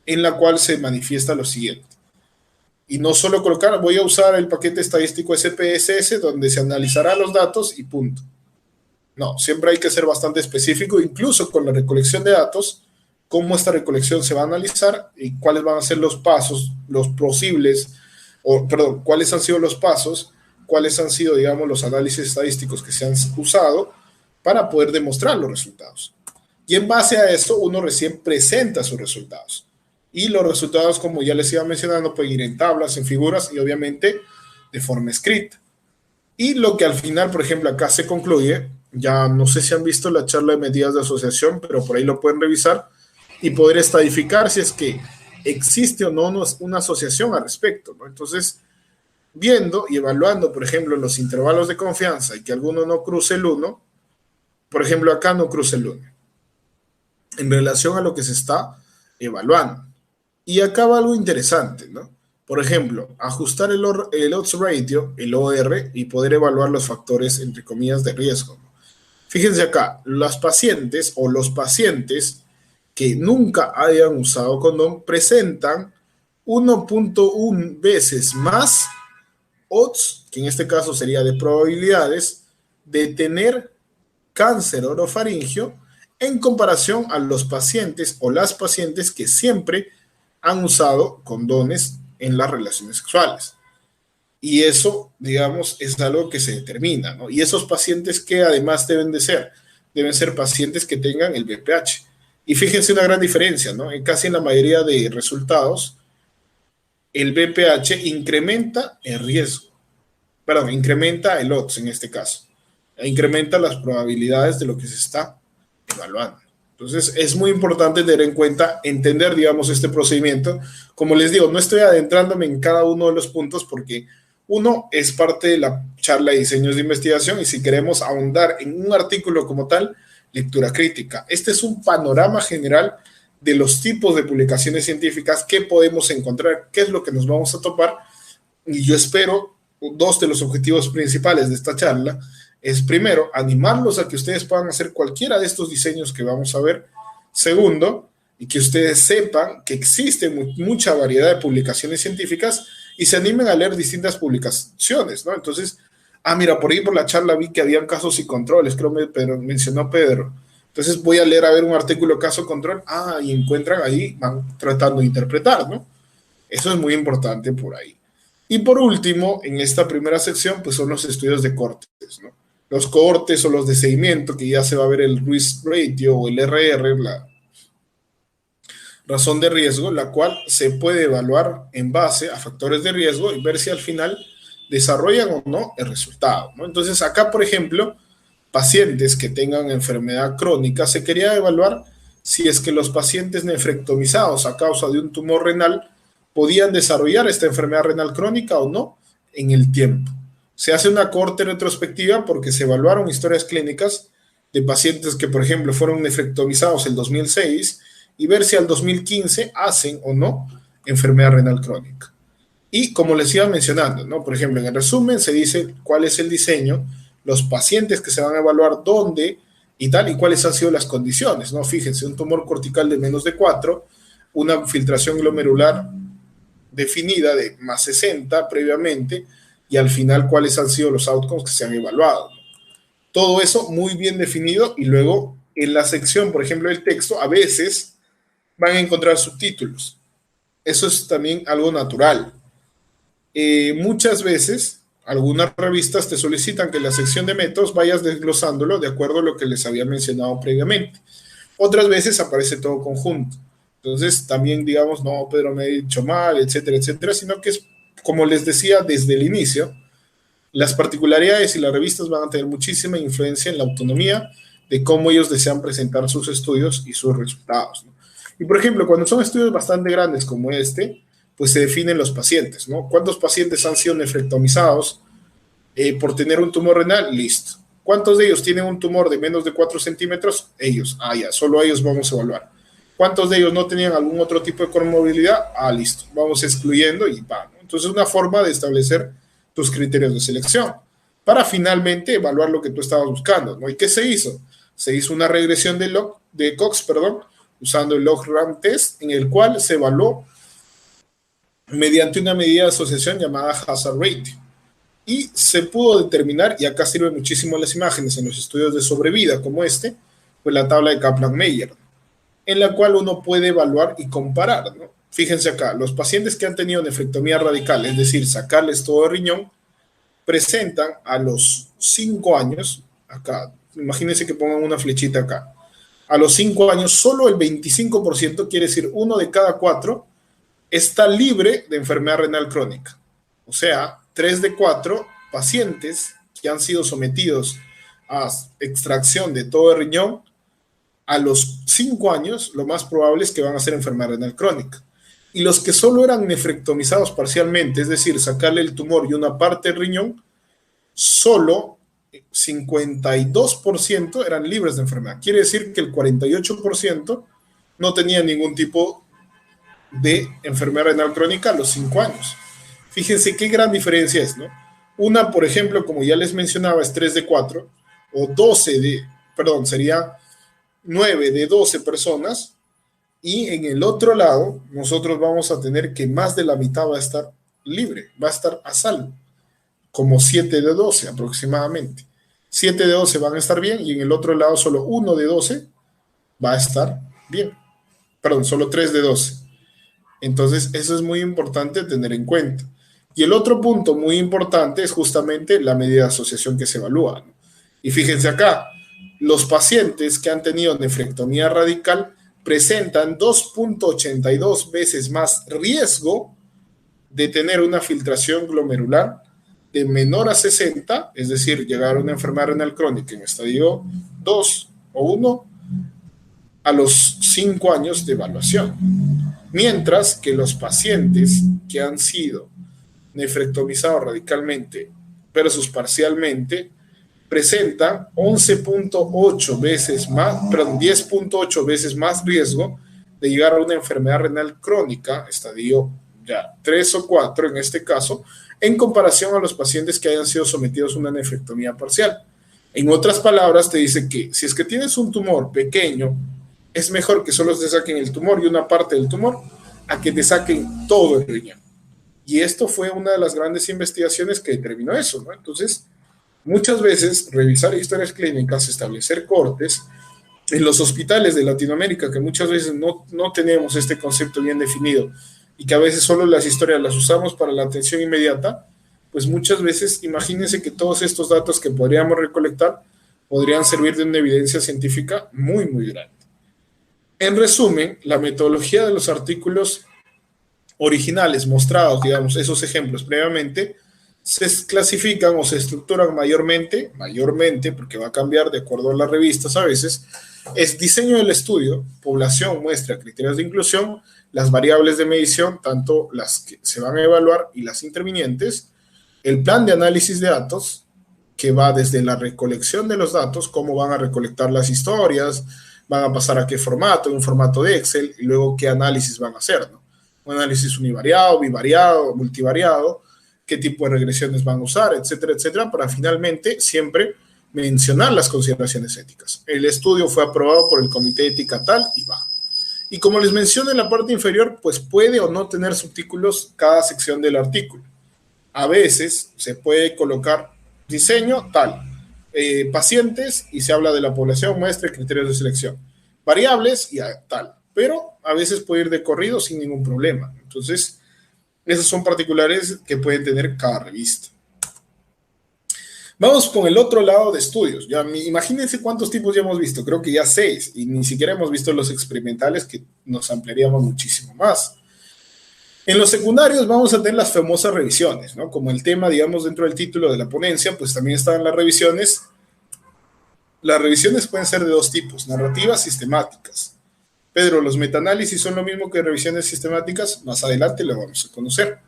en la cual se manifiesta lo siguiente. Y no solo colocar, voy a usar el paquete estadístico SPSS, donde se analizará los datos y punto. No, siempre hay que ser bastante específico, incluso con la recolección de datos, cómo esta recolección se va a analizar y cuáles van a ser los pasos, los posibles, cuáles han sido los pasos, cuáles han sido, digamos, los análisis estadísticos que se han usado para poder demostrar los resultados. Y en base a eso, uno recién presenta sus resultados. Y los resultados, como ya les iba mencionando, pueden ir en tablas, en figuras y obviamente de forma escrita. Y lo que al final, por ejemplo, acá se concluye, ya no sé si han visto la charla de medidas de asociación, pero por ahí lo pueden revisar y poder estadificar si es que existe o no una asociación al respecto, ¿no? Entonces, viendo y evaluando, por ejemplo, los intervalos de confianza y que alguno no cruce el 1, por ejemplo, acá no cruce el 1, en relación a lo que se está evaluando. Y acá va algo interesante, ¿no? Por ejemplo, ajustar el odds ratio, el OR, y poder evaluar los factores, entre comillas, de riesgo, ¿no? Fíjense acá, las pacientes o los pacientes que nunca hayan usado condón presentan 1.1 veces más odds, que en este caso sería de probabilidades, de tener cáncer orofaringio en comparación a los pacientes o las pacientes que siempre han usado condones en las relaciones sexuales. Y eso, digamos, es algo que se determina, ¿no? Y esos pacientes que además deben ser pacientes que tengan el BPH. Y fíjense una gran diferencia, ¿no? Casi en la mayoría de resultados, el BPH incrementa el riesgo, perdón, incrementa el odds en este caso, incrementa las probabilidades de lo que se está evaluando. Entonces, es muy importante tener en cuenta, entender, digamos, este procedimiento. Como les digo, no estoy adentrándome en cada uno de los puntos porque uno es parte de la charla de diseños de investigación y si queremos ahondar en un artículo como tal, lectura crítica. Este es un panorama general de los tipos de publicaciones científicas que podemos encontrar, qué es lo que nos vamos a topar. Y yo espero, dos de los objetivos principales de esta charla es, primero, animarlos a que ustedes puedan hacer cualquiera de estos diseños que vamos a ver. Segundo, y que ustedes sepan que existe mucha variedad de publicaciones científicas y se animen a leer distintas publicaciones, ¿no? Entonces, mira, por ahí por la charla vi que habían casos y controles, creo que mencionó Pedro. Entonces voy a leer a ver un artículo caso control, y encuentran ahí, van tratando de interpretar, ¿no? Eso es muy importante por ahí. Y por último, en esta primera sección, pues son los estudios de cortes, ¿no? Los cohortes o los de seguimiento, que ya se va a ver el risk ratio o el RR, la razón de riesgo, la cual se puede evaluar en base a factores de riesgo y ver si al final desarrollan o no el resultado, ¿no? Entonces acá, por ejemplo, pacientes que tengan enfermedad crónica, se quería evaluar si es que los pacientes nefrectomizados a causa de un tumor renal podían desarrollar esta enfermedad renal crónica o no en el tiempo. Se hace una cohorte retrospectiva porque se evaluaron historias clínicas de pacientes que, por ejemplo, fueron nefrectomizados en 2006 y ver si al 2015 hacen o no enfermedad renal crónica. Y como les iba mencionando, ¿no? Por ejemplo, en el resumen se dice cuál es el diseño, los pacientes que se van a evaluar, dónde y tal, y cuáles han sido las condiciones, ¿no? Fíjense, un tumor cortical de menos de 4, una filtración glomerular definida de más 60 previamente, y al final cuáles han sido los outcomes que se han evaluado. Todo eso muy bien definido, y luego en la sección, por ejemplo, del texto, a veces van a encontrar subtítulos. Eso es también algo natural. Muchas veces, algunas revistas te solicitan que en la sección de métodos vayas desglosándolo de acuerdo a lo que les había mencionado previamente. Otras veces aparece todo conjunto. Entonces, también digamos, no, Pedro me ha dicho mal, etcétera, etcétera, sino que es, como les decía desde el inicio, las particularidades y las revistas van a tener muchísima influencia en la autonomía de cómo ellos desean presentar sus estudios y sus resultados, ¿no? Y, por ejemplo, cuando son estudios bastante grandes como este, pues se definen los pacientes, ¿no? ¿Cuántos pacientes han sido nefrectomizados por tener un tumor renal? Listo. ¿Cuántos de ellos tienen un tumor de menos de 4 centímetros? Ellos. Ya, solo a ellos vamos a evaluar. ¿Cuántos de ellos no tenían algún otro tipo de comorbilidad? Listo. Vamos excluyendo y va, ¿no? Entonces, una forma de establecer tus criterios de selección para finalmente evaluar lo que tú estabas buscando, ¿no? ¿Y qué se hizo? Se hizo una regresión de Cox, usando el log-rank test, en el cual se evaluó mediante una medida de asociación llamada hazard ratio. Y se pudo determinar, y acá sirven muchísimo las imágenes en los estudios de sobrevida como este, pues la tabla de Kaplan-Meier, en la cual uno puede evaluar y comparar, ¿no? Fíjense acá, los pacientes que han tenido nefrectomía radical, es decir, sacarles todo el riñón, presentan a los 5 años, acá, imagínense que pongan una flechita acá, a los 5 años solo el 25%, quiere decir 1 de cada 4, está libre de enfermedad renal crónica. O sea, 3 de 4 pacientes que han sido sometidos a extracción de todo el riñón, a los 5 años, lo más probable es que van a ser enfermedad renal crónica. Y los que solo eran nefrectomizados parcialmente, es decir, sacarle el tumor y una parte del riñón, solo 52% eran libres de enfermedad. Quiere decir que el 48% no tenía ningún tipo de enfermedad renal crónica a los 5 años. Fíjense qué gran diferencia es, ¿no? Una, por ejemplo, como ya les mencionaba, es 3 de 4, o 12 de, perdón, sería 9 de 12 personas, y en el otro lado, nosotros vamos a tener que más de la mitad va a estar libre, va a estar a salvo, como 7 de 12 aproximadamente. 7 de 12 van a estar bien, y en el otro lado solo 1 de 12 va a estar bien. Perdón, solo 3 de 12. Entonces, eso es muy importante tener en cuenta. Y el otro punto muy importante es justamente la medida de asociación que se evalúa, ¿no? Y fíjense acá, los pacientes que han tenido nefrectomía radical presentan 2.82 veces más riesgo de tener una filtración glomerular de menor a 60, es decir, llegar a una enfermedad renal crónica en estadio 2 o 1 a los 5 años de evaluación. Mientras que los pacientes que han sido nefrectomizados radicalmente versus parcialmente presentan 11.8 veces más, perdón, 10.8 veces más riesgo de llegar a una enfermedad renal crónica, estadio ya 3 o 4 en este caso, en comparación a los pacientes que hayan sido sometidos a una nefrectomía parcial. En otras palabras, te dice que si es que tienes un tumor pequeño, es mejor que solo te saquen el tumor y una parte del tumor a que te saquen todo el riñón. Y esto fue una de las grandes investigaciones que determinó eso, ¿no? Entonces, muchas veces revisar historias clínicas, establecer cortes en los hospitales de Latinoamérica, que muchas veces no tenemos este concepto bien definido y que a veces solo las historias las usamos para la atención inmediata, pues muchas veces imagínense que todos estos datos que podríamos recolectar podrían servir de una evidencia científica muy, muy grande. En resumen, la metodología de los artículos originales mostrados, digamos, esos ejemplos previamente, se clasifican o se estructuran mayormente, porque va a cambiar de acuerdo a las revistas a veces, es diseño del estudio, población, muestra, criterios de inclusión, las variables de medición, tanto las que se van a evaluar y las intervinientes, el plan de análisis de datos, que va desde la recolección de los datos, cómo van a recolectar las historias, van a pasar a qué formato, en un formato de Excel, y luego qué análisis van a hacer, ¿no? Un análisis univariado, bivariado, multivariado, qué tipo de regresiones van a usar, etcétera, etcétera, para finalmente siempre mencionar las consideraciones éticas. El estudio fue aprobado por el Comité de Ética tal y va. Y como les menciono en la parte inferior, pues puede o no tener subtítulos cada sección del artículo. A veces se puede colocar diseño tal, pacientes y se habla de la población, muestra y criterios de selección, variables y tal, pero a veces puede ir de corrido sin ningún problema. Entonces, esos son particulares que pueden tener cada revista. Vamos con el otro lado de estudios. Ya, imagínense cuántos tipos ya hemos visto, creo que ya 6, y ni siquiera hemos visto los experimentales, que nos ampliaríamos muchísimo más. En los secundarios vamos a tener las famosas revisiones, ¿no? Como el tema, digamos, dentro del título de la ponencia, pues también están las revisiones. Las revisiones pueden ser de dos tipos, narrativas, sistemáticas. Pedro, ¿los metaanálisis son lo mismo que revisiones sistemáticas? Más adelante lo vamos a conocer.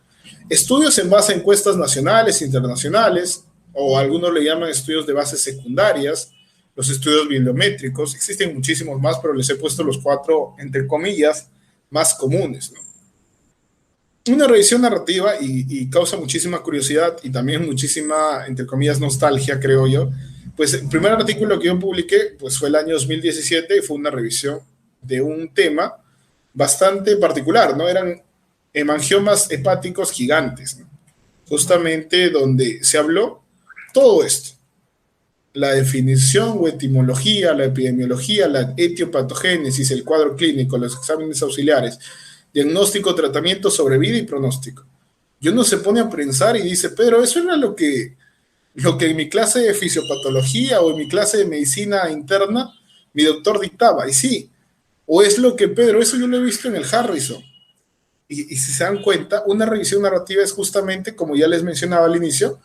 Estudios en base a encuestas nacionales, internacionales, o algunos le llaman estudios de bases secundarias, los estudios bibliométricos. Existen muchísimos más, pero les he puesto los 4, entre comillas, más comunes, ¿no? Una revisión narrativa, y causa muchísima curiosidad y también muchísima, entre comillas, nostalgia, creo yo. Pues el primer artículo que yo publiqué pues fue el año 2017 y fue una revisión de un tema bastante particular, ¿no? Eran hemangiomas hepáticos gigantes, ¿no? Justamente donde se habló todo esto. La definición o etimología, la epidemiología, la etiopatogénesis, el cuadro clínico, los exámenes auxiliares, diagnóstico, tratamiento, sobrevida y pronóstico. Y uno se pone a pensar y dice, Pedro, eso era lo que en mi clase de fisiopatología o en mi clase de medicina interna mi doctor dictaba. Y sí, o es lo que, Pedro, eso yo lo he visto en el Harrison. Y si se dan cuenta, una revisión narrativa es justamente, como ya les mencionaba al inicio,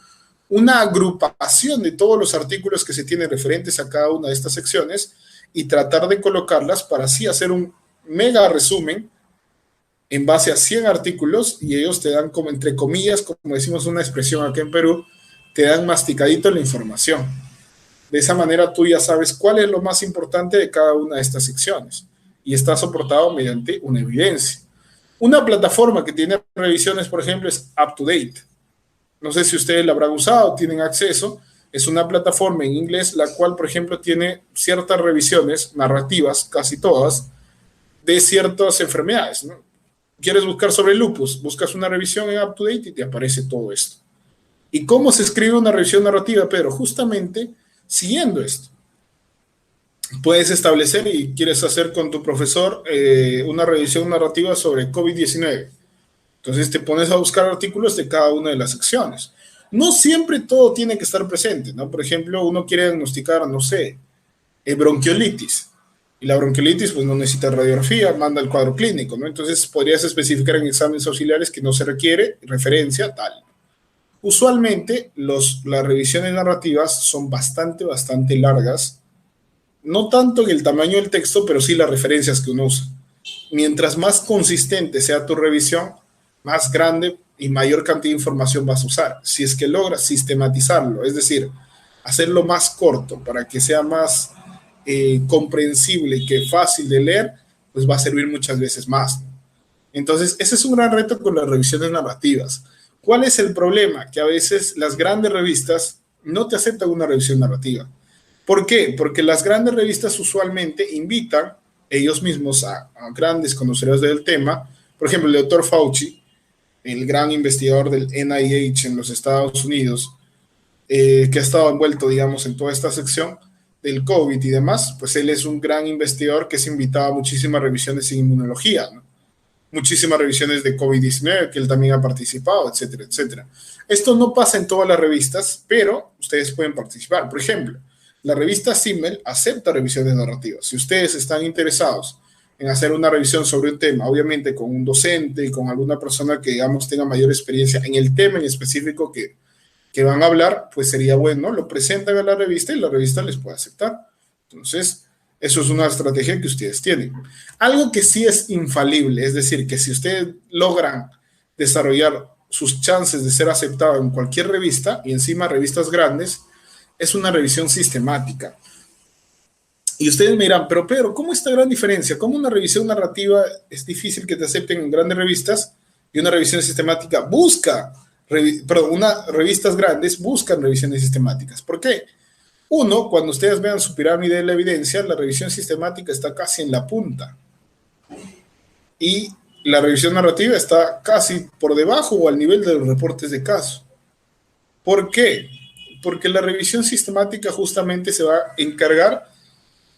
una agrupación de todos los artículos que se tienen referentes a cada una de estas secciones y tratar de colocarlas para así hacer un mega resumen en base a 100 artículos, y ellos te dan, como entre comillas, como decimos una expresión aquí en Perú, te dan masticadito la información. De esa manera tú ya sabes cuál es lo más importante de cada una de estas secciones y está soportado mediante una evidencia. Una plataforma que tiene revisiones, por ejemplo, es UpToDate. No sé si ustedes la habrán usado, tienen acceso. Es una plataforma en inglés la cual, por ejemplo, tiene ciertas revisiones narrativas, casi todas, de ciertas enfermedades, ¿no? Quieres buscar sobre lupus, buscas una revisión en UpToDate y te aparece todo esto. ¿Y cómo se escribe una revisión narrativa, Pedro? Justamente siguiendo esto. puedes establecer y quieres hacer con tu profesor una revisión narrativa sobre COVID-19. Entonces te pones a buscar artículos de cada una de las secciones. No siempre todo tiene que estar presente, ¿no? Por ejemplo, uno quiere diagnosticar, no sé, bronquiolitis. Y la bronquiolitis, pues no necesita radiografía, manda el cuadro clínico, ¿no? Entonces podrías especificar en exámenes auxiliares que no se requiere referencia, tal. Usualmente las revisiones narrativas son bastante largas, no tanto en el tamaño del texto, pero sí las referencias que uno usa. Mientras más consistente sea tu revisión, más grande y mayor cantidad de información vas a usar. Si es que logras sistematizarlo, es decir, hacerlo más corto para que sea más comprensible y que fácil de leer, pues va a servir muchas veces más. Entonces, ese es un gran reto con las revisiones narrativas. ¿Cuál es el problema? Que a veces las grandes revistas no te aceptan una revisión narrativa. ¿Por qué? Porque las grandes revistas usualmente invitan ellos mismos a grandes conocedores del tema. Por ejemplo, el doctor Fauci, el gran investigador del NIH en los Estados Unidos, que ha estado envuelto, digamos, en toda esta sección del COVID y demás, pues él es un gran investigador que se invitaba a muchísimas revisiones en inmunología, ¿no? Muchísimas revisiones de COVID-19 que él también ha participado, etcétera, etcétera. Esto no pasa en todas las revistas, pero ustedes pueden participar. Por ejemplo, la revista CIMMEL acepta revisiones narrativas. Si ustedes están interesados en hacer una revisión sobre un tema, obviamente con un docente y con alguna persona que, digamos, tenga mayor experiencia en el tema en específico que van a hablar, pues sería bueno, lo presentan a la revista y la revista les puede aceptar. Entonces, eso es una estrategia que ustedes tienen. Algo que sí es infalible, es decir, que si ustedes logran desarrollar sus chances de ser aceptado en cualquier revista, y encima revistas grandes, es una revisión sistemática. Y ustedes me dirán, pero Pedro, ¿cómo esta gran diferencia? ¿Cómo una revisión narrativa es difícil que te acepten en grandes revistas y una revisión sistemática busca, revistas grandes buscan revisiones sistemáticas? ¿Por qué? Uno, cuando ustedes vean su pirámide de la evidencia, la revisión sistemática está casi en la punta y la revisión narrativa está casi por debajo o al nivel de los reportes de caso. ¿Por qué? Porque la revisión sistemática justamente se va a encargar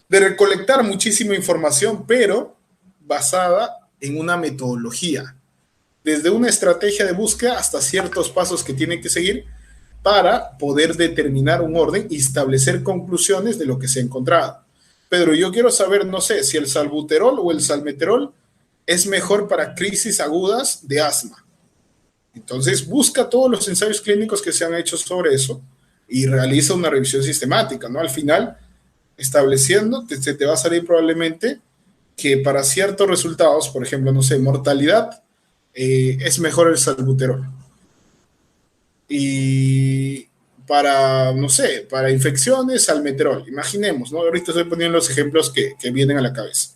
de recolectar muchísima información, pero basada en una metodología, desde una estrategia de búsqueda hasta ciertos pasos que tienen que seguir para poder determinar un orden y establecer conclusiones de lo que se ha encontrado. Pedro, yo quiero saber, no sé, si el salbuterol o el salmeterol es mejor para crisis agudas de asma. Entonces, busca todos los ensayos clínicos que se han hecho sobre eso y realiza una revisión sistemática, ¿no? Al final, estableciendo, se te va a salir probablemente que para ciertos resultados, por ejemplo, no sé, mortalidad, es mejor el salbuterol. Y para, no sé, para infecciones, salmeterol. Imaginemos, ¿no? Ahorita estoy poniendo los ejemplos que vienen a la cabeza.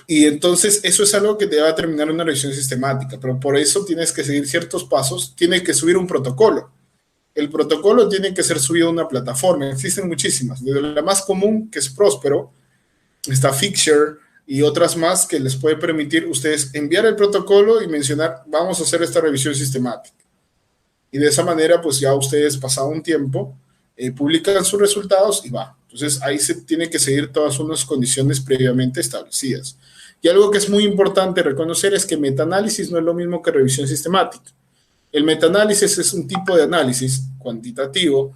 Y entonces eso es algo que te va a terminar una revisión sistemática, pero por eso tienes que seguir ciertos pasos, tienes que subir un protocolo. El protocolo tiene que ser subido a una plataforma, existen muchísimas, desde la más común, que es Próspero, está Fixture y otras más que les puede permitir ustedes enviar el protocolo y mencionar, vamos a hacer esta revisión sistemática. Y de esa manera, pues ya ustedes, pasado un tiempo, publican sus resultados y va. Entonces ahí se tiene que seguir todas unas condiciones previamente establecidas. Y algo que es muy importante reconocer es que metaanálisis no es lo mismo que revisión sistemática. El metaanálisis es un tipo de análisis cuantitativo,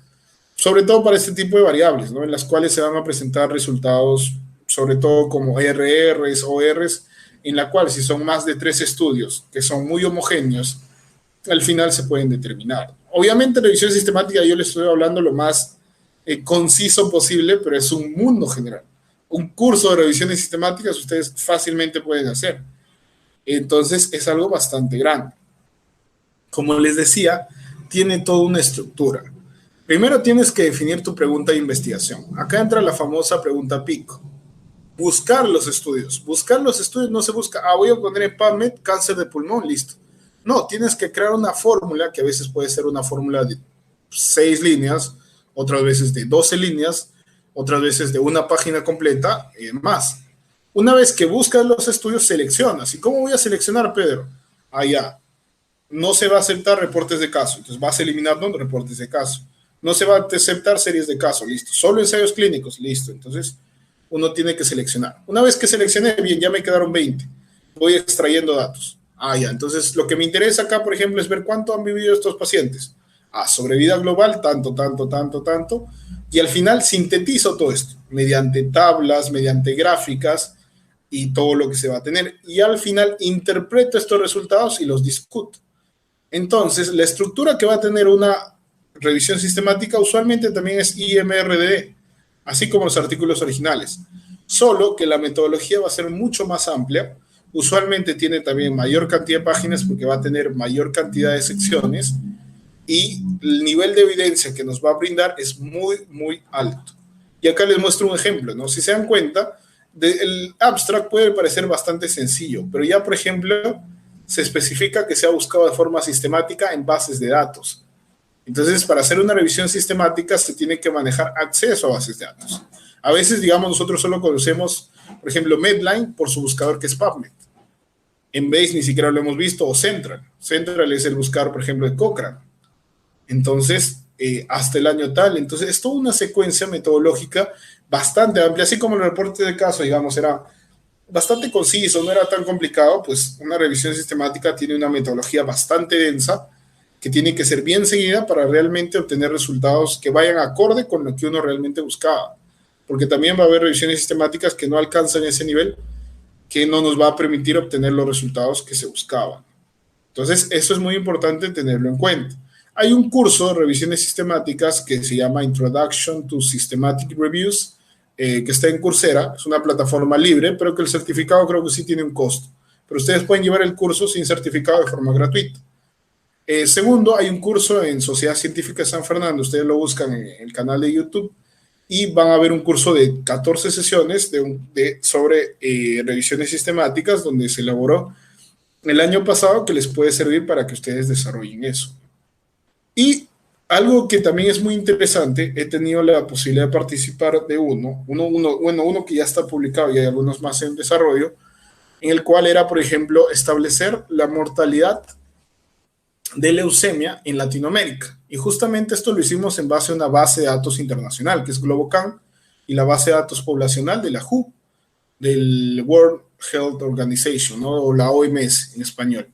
sobre todo para este tipo de variables, ¿no? En las cuales se van a presentar resultados, sobre todo como RRs, ORs, en la cual si son más de 3 estudios que son muy homogéneos, al final se pueden determinar. Obviamente, revisión sistemática, yo les estoy hablando lo más conciso posible, pero es un mundo general. Un curso de revisiones sistemáticas ustedes fácilmente pueden hacer. Entonces, es algo bastante grande. Como les decía, tiene toda una estructura. Primero tienes que definir tu pregunta de investigación. Acá entra la famosa pregunta PICO. Buscar los estudios. Buscar los estudios no se busca, voy a poner en PubMed cáncer de pulmón, listo. No, tienes que crear una fórmula, que a veces puede ser una fórmula de 6 líneas, otras veces de 12 líneas, otras veces de una página completa y más. Una vez que buscas los estudios, seleccionas. ¿Y cómo voy a seleccionar, Pedro? Ya. No se va a aceptar reportes de caso, entonces vas eliminando reportes de caso. No se va a aceptar series de caso, listo. Solo ensayos clínicos, listo. Entonces, uno tiene que seleccionar. Una vez que seleccioné, bien, ya me quedaron 20. Voy extrayendo datos. Ya. Entonces, lo que me interesa acá, por ejemplo, es ver cuánto han vivido estos pacientes. Sobrevida global, tanto, tanto, tanto, tanto. Y al final sintetizo todo esto mediante tablas, mediante gráficas y todo lo que se va a tener. Y al final interpreto estos resultados y los discuto. Entonces, la estructura que va a tener una revisión sistemática usualmente también es IMRDE, así como los artículos originales. Solo que la metodología va a ser mucho más amplia. Usualmente tiene también mayor cantidad de páginas porque va a tener mayor cantidad de secciones y el nivel de evidencia que nos va a brindar es muy, muy alto. Y acá les muestro un ejemplo, ¿no? Si se dan cuenta, el abstract puede parecer bastante sencillo, pero ya, por ejemplo, se especifica que se ha buscado de forma sistemática en bases de datos. Entonces, para hacer una revisión sistemática se tiene que manejar acceso a bases de datos. A veces, digamos, nosotros solo conocemos, por ejemplo, Medline por su buscador que es PubMed. Embase ni siquiera lo hemos visto, o Central. Central es el buscador, por ejemplo, de Cochrane. Entonces, hasta el año tal. Entonces, es toda una secuencia metodológica bastante amplia, así como el reporte de caso, digamos, era bastante conciso, no era tan complicado, pues una revisión sistemática tiene una metodología bastante densa que tiene que ser bien seguida para realmente obtener resultados que vayan acorde con lo que uno realmente buscaba. Porque también va a haber revisiones sistemáticas que no alcanzan ese nivel, que no nos va a permitir obtener los resultados que se buscaban. Entonces, eso es muy importante tenerlo en cuenta. Hay un curso de revisiones sistemáticas que se llama Introduction to Systematic Reviews, que está en Coursera. Es una plataforma libre, pero que el certificado creo que sí tiene un costo. Pero ustedes pueden llevar el curso sin certificado de forma gratuita. Segundo, hay un curso en Sociedad Científica de San Fernando. Ustedes lo buscan en el canal de YouTube y van a ver un curso de 14 sesiones sobre revisiones sistemáticas, donde se elaboró el año pasado, que les puede servir para que ustedes desarrollen eso. Y algo que también es muy interesante, he tenido la posibilidad de participar de uno que ya está publicado y hay algunos más en desarrollo, en el cual era, por ejemplo, establecer la mortalidad de leucemia en Latinoamérica. Y justamente esto lo hicimos en base a una base de datos internacional, que es GloboCan, y la base de datos poblacional de la WHO, del World Health Organization, ¿no? O la OMS en español,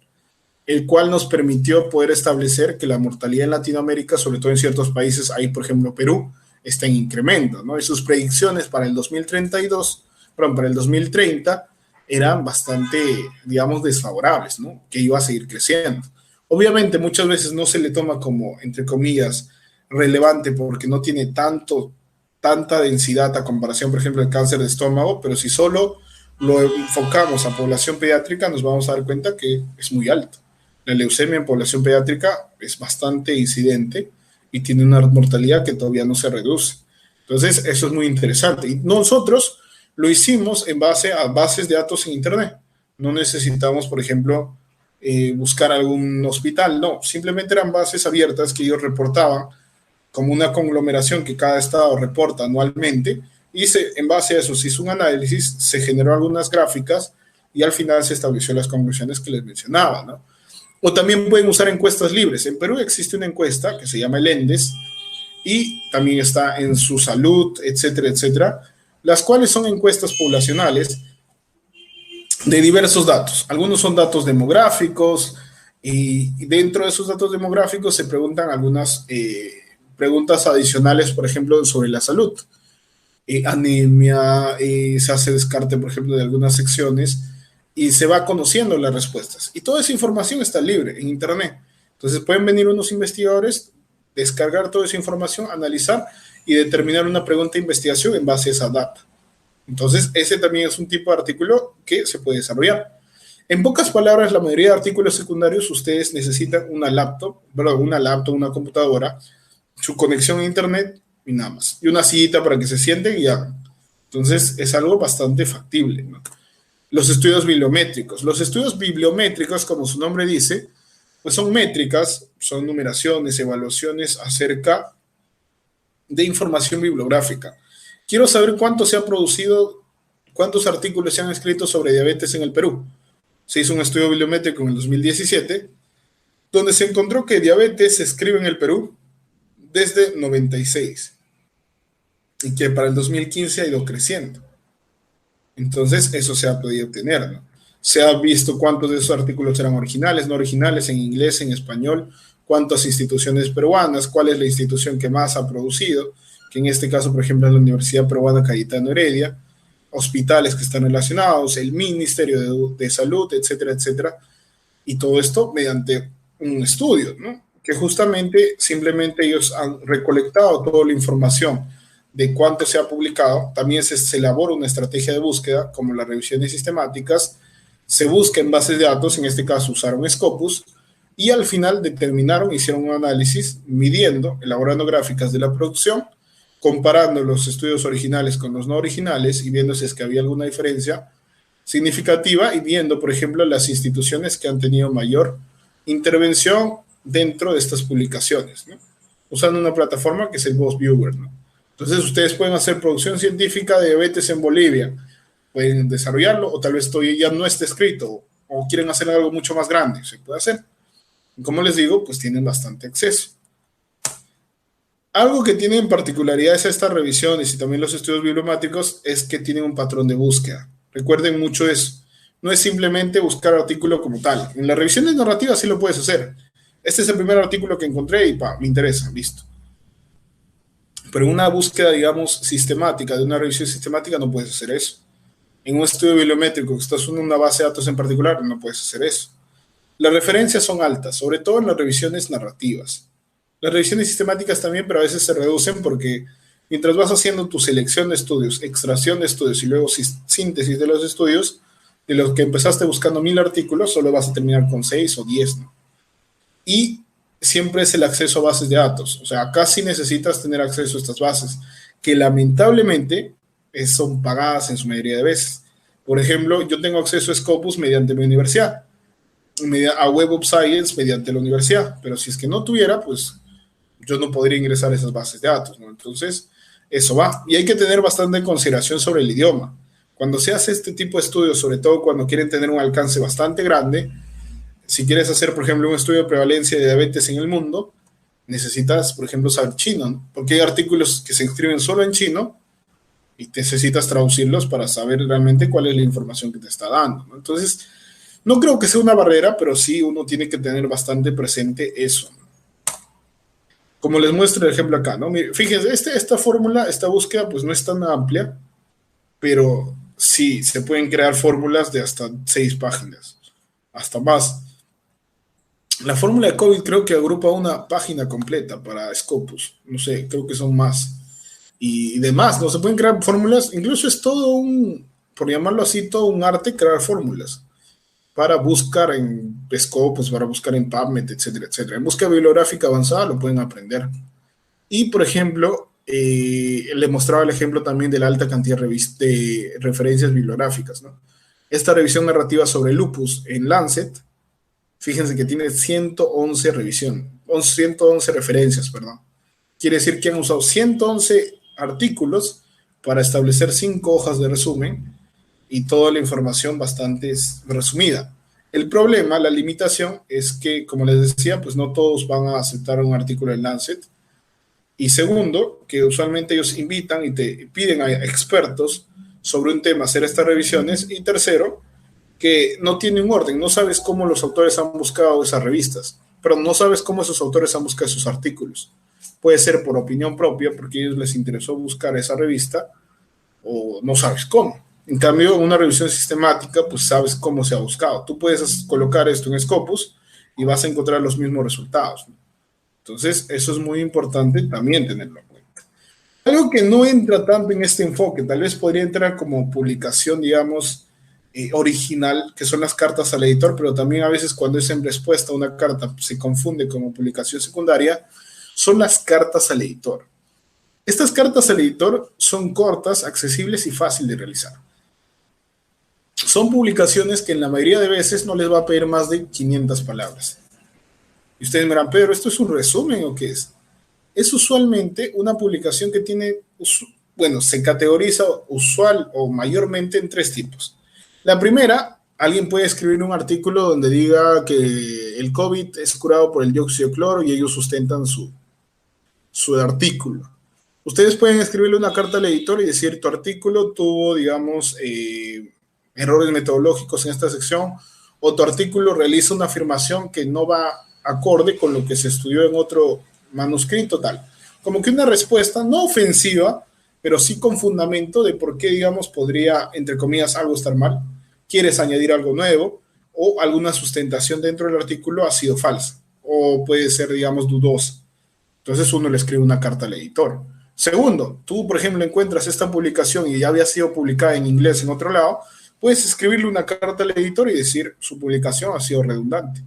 el cual nos permitió poder establecer que la mortalidad en Latinoamérica, sobre todo en ciertos países, ahí por ejemplo Perú, está en incremento, ¿no? Y sus predicciones para el 2032, perdón, para el 2030 eran bastante, digamos, desfavorables, ¿no? Que iba a seguir creciendo. Obviamente muchas veces no se le toma como, entre comillas, relevante porque no tiene tanta densidad a comparación, por ejemplo, del cáncer de estómago, pero si solo lo enfocamos a población pediátrica, nos vamos a dar cuenta que es muy alto. La leucemia en población pediátrica es bastante incidente y tiene una mortalidad que todavía no se reduce. Entonces, eso es muy interesante. Y nosotros lo hicimos en base a bases de datos en Internet. No necesitamos, por ejemplo, buscar algún hospital, no. Simplemente eran bases abiertas que ellos reportaban como una conglomeración que cada estado reporta anualmente. Y en base a eso se hizo un análisis, se generó algunas gráficas y al final se estableció las conclusiones que les mencionaba, ¿no? O también pueden usar encuestas libres. En Perú existe una encuesta que se llama el ENDES y también está en Su Salud, etcétera, etcétera, las cuales son encuestas poblacionales de diversos datos. Algunos son datos demográficos y dentro de esos datos demográficos se preguntan algunas preguntas adicionales, por ejemplo, sobre la salud. Anemia, se hace descarte, por ejemplo, de algunas secciones y se va conociendo las respuestas. Y toda esa información está libre en Internet. Entonces pueden venir unos investigadores, descargar toda esa información, analizar y determinar una pregunta de investigación en base a esa data. Entonces ese también es un tipo de artículo que se puede desarrollar. En pocas palabras, la mayoría de artículos secundarios ustedes necesitan una una computadora, su conexión a Internet y nada más. Y una cita para que se sienten y hagan. Entonces es algo bastante factible, ¿no? Los estudios bibliométricos. Los estudios bibliométricos, como su nombre dice, pues son métricas, son numeraciones, evaluaciones acerca de información bibliográfica. Quiero saber cuánto se ha producido, cuántos artículos se han escrito sobre diabetes en el Perú. Se hizo un estudio bibliométrico en el 2017, donde se encontró que diabetes se escribe en el Perú desde 96 y que para el 2015 ha ido creciendo. Entonces, eso se ha podido obtener, ¿no? Se ha visto cuántos de esos artículos eran originales, no originales, en inglés, en español, cuántas instituciones peruanas, cuál es la institución que más ha producido, que en este caso, por ejemplo, es la Universidad Peruana Cayetano Heredia, hospitales que están relacionados, el Ministerio de Salud, etcétera, etcétera, y todo esto mediante un estudio, ¿no? Que justamente simplemente ellos han recolectado toda la información de cuánto se ha publicado, también se elabora una estrategia de búsqueda, como las revisiones sistemáticas, se busca en bases de datos, en este caso usaron Scopus, y al final determinaron, hicieron un análisis, midiendo, elaborando gráficas de la producción, comparando los estudios originales con los no originales y viendo si es que había alguna diferencia significativa y viendo, por ejemplo, las instituciones que han tenido mayor intervención dentro de estas publicaciones, ¿no? Usando una plataforma que es el Boss Viewer, ¿no? Entonces ustedes pueden hacer producción científica de diabetes en Bolivia, pueden desarrollarlo o tal vez todavía ya no esté escrito o quieren hacer algo mucho más grande, se puede hacer. Y como les digo, pues tienen bastante acceso. Algo que tienen particularidades estas revisiones y también los estudios bibliomáticos es que tienen un patrón de búsqueda. Recuerden mucho eso. No es simplemente buscar artículo como tal. En las revisiones narrativas sí lo puedes hacer. Este es el primer artículo que encontré y me interesa, listo. Pero en una búsqueda, digamos, sistemática, de una revisión sistemática, no puedes hacer eso. En un estudio bibliométrico que estás usando una base de datos en particular, no puedes hacer eso. Las referencias son altas, sobre todo en las revisiones narrativas. Las revisiones sistemáticas también, pero a veces se reducen porque mientras vas haciendo tu selección de estudios, extracción de estudios y luego síntesis de los estudios, de los que empezaste buscando 1000 artículos, solo vas a terminar con 6 o 10, ¿no? Y siempre es el acceso a bases de datos. O sea, acá sí necesitas tener acceso a estas bases, que lamentablemente son pagadas en su mayoría de veces. Por ejemplo, yo tengo acceso a Scopus mediante mi universidad, a Web of Science mediante la universidad, pero si es que no tuviera, pues yo no podría ingresar a esas bases de datos, ¿no? Entonces, eso va. Y hay que tener bastante consideración sobre el idioma. Cuando se hace este tipo de estudios, sobre todo cuando quieren tener un alcance bastante grande, si quieres hacer, por ejemplo, un estudio de prevalencia de diabetes en el mundo, necesitas, por ejemplo, saber chino, ¿no? Porque hay artículos que se escriben solo en chino y necesitas traducirlos para saber realmente cuál es la información que te está dando, ¿no? Entonces, no creo que sea una barrera, pero sí uno tiene que tener bastante presente eso, ¿no? Como les muestro el ejemplo acá, ¿no? Fíjense, esta fórmula, esta búsqueda, pues no es tan amplia, pero sí, se pueden crear fórmulas de hasta 6 páginas, hasta más. La fórmula de COVID creo que agrupa una página completa para Scopus, no sé, creo que son más. Y demás, ¿no? Se pueden crear fórmulas, incluso es todo un, por llamarlo así, todo un arte crear fórmulas para buscar en Scopus, para buscar en PubMed, etcétera, etcétera. En búsqueda bibliográfica avanzada lo pueden aprender. Y, por ejemplo, le mostraba el ejemplo también de la alta cantidad de referencias bibliográficas, ¿no? Esta revisión narrativa sobre lupus en Lancet, fíjense que tiene 111 revisiones, 111 referencias, perdón. Quiere decir que han usado 111 artículos para establecer 5 hojas de resumen y toda la información bastante resumida. El problema, la limitación, es que, como les decía, pues no todos van a aceptar un artículo en Lancet. Y segundo, que usualmente ellos invitan y te piden a expertos sobre un tema hacer estas revisiones. Y tercero, que no tiene un orden, no sabes cómo los autores han buscado esas revistas, pero no sabes cómo esos autores han buscado esos artículos. Puede ser por opinión propia, porque a ellos les interesó buscar esa revista, o no sabes cómo. En cambio, una revisión sistemática, pues sabes cómo se ha buscado. Tú puedes colocar esto en Scopus y vas a encontrar los mismos resultados, ¿no? Entonces, eso es muy importante también tenerlo en cuenta. Algo que no entra tanto en este enfoque, tal vez podría entrar como publicación, digamos, original, que son las cartas al editor, pero también a veces cuando es en respuesta a una carta se confunde como publicación secundaria, son las cartas al editor. Estas cartas al editor son cortas, accesibles y fácil de realizar. Son publicaciones que en la mayoría de veces no les va a pedir más de 500 palabras. Y ustedes me dirán, Pedro, ¿esto es un resumen o qué es? Es usualmente una publicación que tiene, bueno, se categoriza usual o mayormente en 3 tipos. La primera, alguien puede escribir un artículo donde diga que el COVID es curado por el dióxido de cloro y ellos sustentan su artículo. Ustedes pueden escribirle una carta al editor y decir, tu artículo tuvo, digamos, errores metodológicos en esta sección, o tu artículo realiza una afirmación que no va acorde con lo que se estudió en otro manuscrito, tal. Como que una respuesta no ofensiva, pero sí con fundamento de por qué, digamos, podría, entre comillas, algo estar mal, quieres añadir algo nuevo, o alguna sustentación dentro del artículo ha sido falsa, o puede ser, digamos, dudosa. Entonces uno le escribe una carta al editor. Segundo, tú, por ejemplo, encuentras esta publicación y ya había sido publicada en inglés en otro lado, puedes escribirle una carta al editor y decir, su publicación ha sido redundante.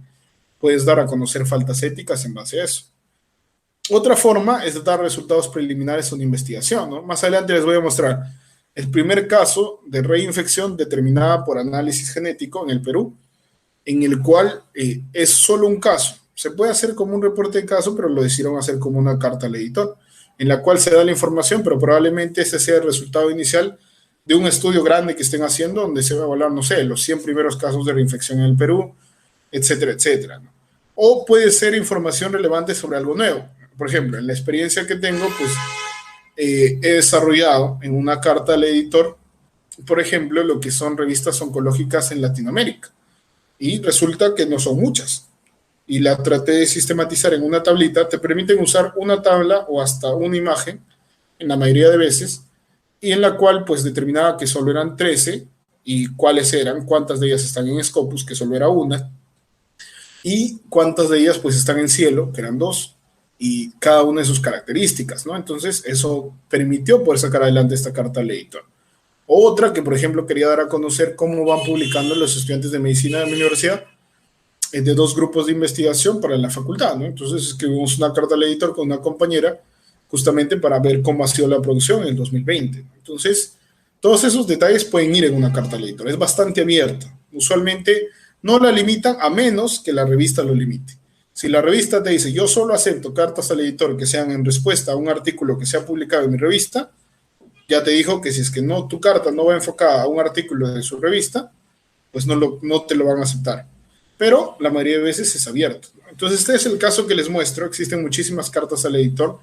Puedes dar a conocer faltas éticas en base a eso. Otra forma es dar resultados preliminares a una investigación, ¿no? Más adelante les voy a mostrar el primer caso de reinfección determinada por análisis genético en el Perú, en el cual es solo un caso. Se puede hacer como un reporte de caso, pero lo decidieron hacer como una carta al editor, en la cual se da la información, pero probablemente ese sea el resultado inicial de un estudio grande que estén haciendo, donde se va a evaluar, no sé, los 100 primeros casos de reinfección en el Perú, etcétera, etcétera, ¿no? O puede ser información relevante sobre algo nuevo. Por ejemplo, en la experiencia que tengo, pues he desarrollado en una carta al editor, por ejemplo, lo que son revistas oncológicas en Latinoamérica. Y resulta que no son muchas. Y la traté de sistematizar en una tablita. Te permiten usar una tabla o hasta una imagen, en la mayoría de veces, y en la cual pues determinaba que solo eran 13 y cuáles eran, cuántas de ellas están en Scopus, que solo era una, y cuántas de ellas pues están en Cielo, que eran 2, y cada una de sus características, ¿no? Entonces eso permitió poder sacar adelante esta carta al editor. Otra que, por ejemplo, quería dar a conocer cómo van publicando los estudiantes de medicina de mi universidad, de 2 grupos de investigación para la facultad, ¿no? Entonces escribimos una carta al editor con una compañera justamente para ver cómo ha sido la producción en el 2020. Entonces, todos esos detalles pueden ir en una carta al editor. Es bastante abierta. Usualmente no la limitan a menos que la revista lo limite. Si la revista te dice, yo solo acepto cartas al editor que sean en respuesta a un artículo que se ha publicado en mi revista, ya te dijo que si es que no, tu carta no va enfocada a un artículo de su revista, pues no te lo van a aceptar. Pero la mayoría de veces es abierto. Entonces, este es el caso que les muestro. Existen muchísimas cartas al editor.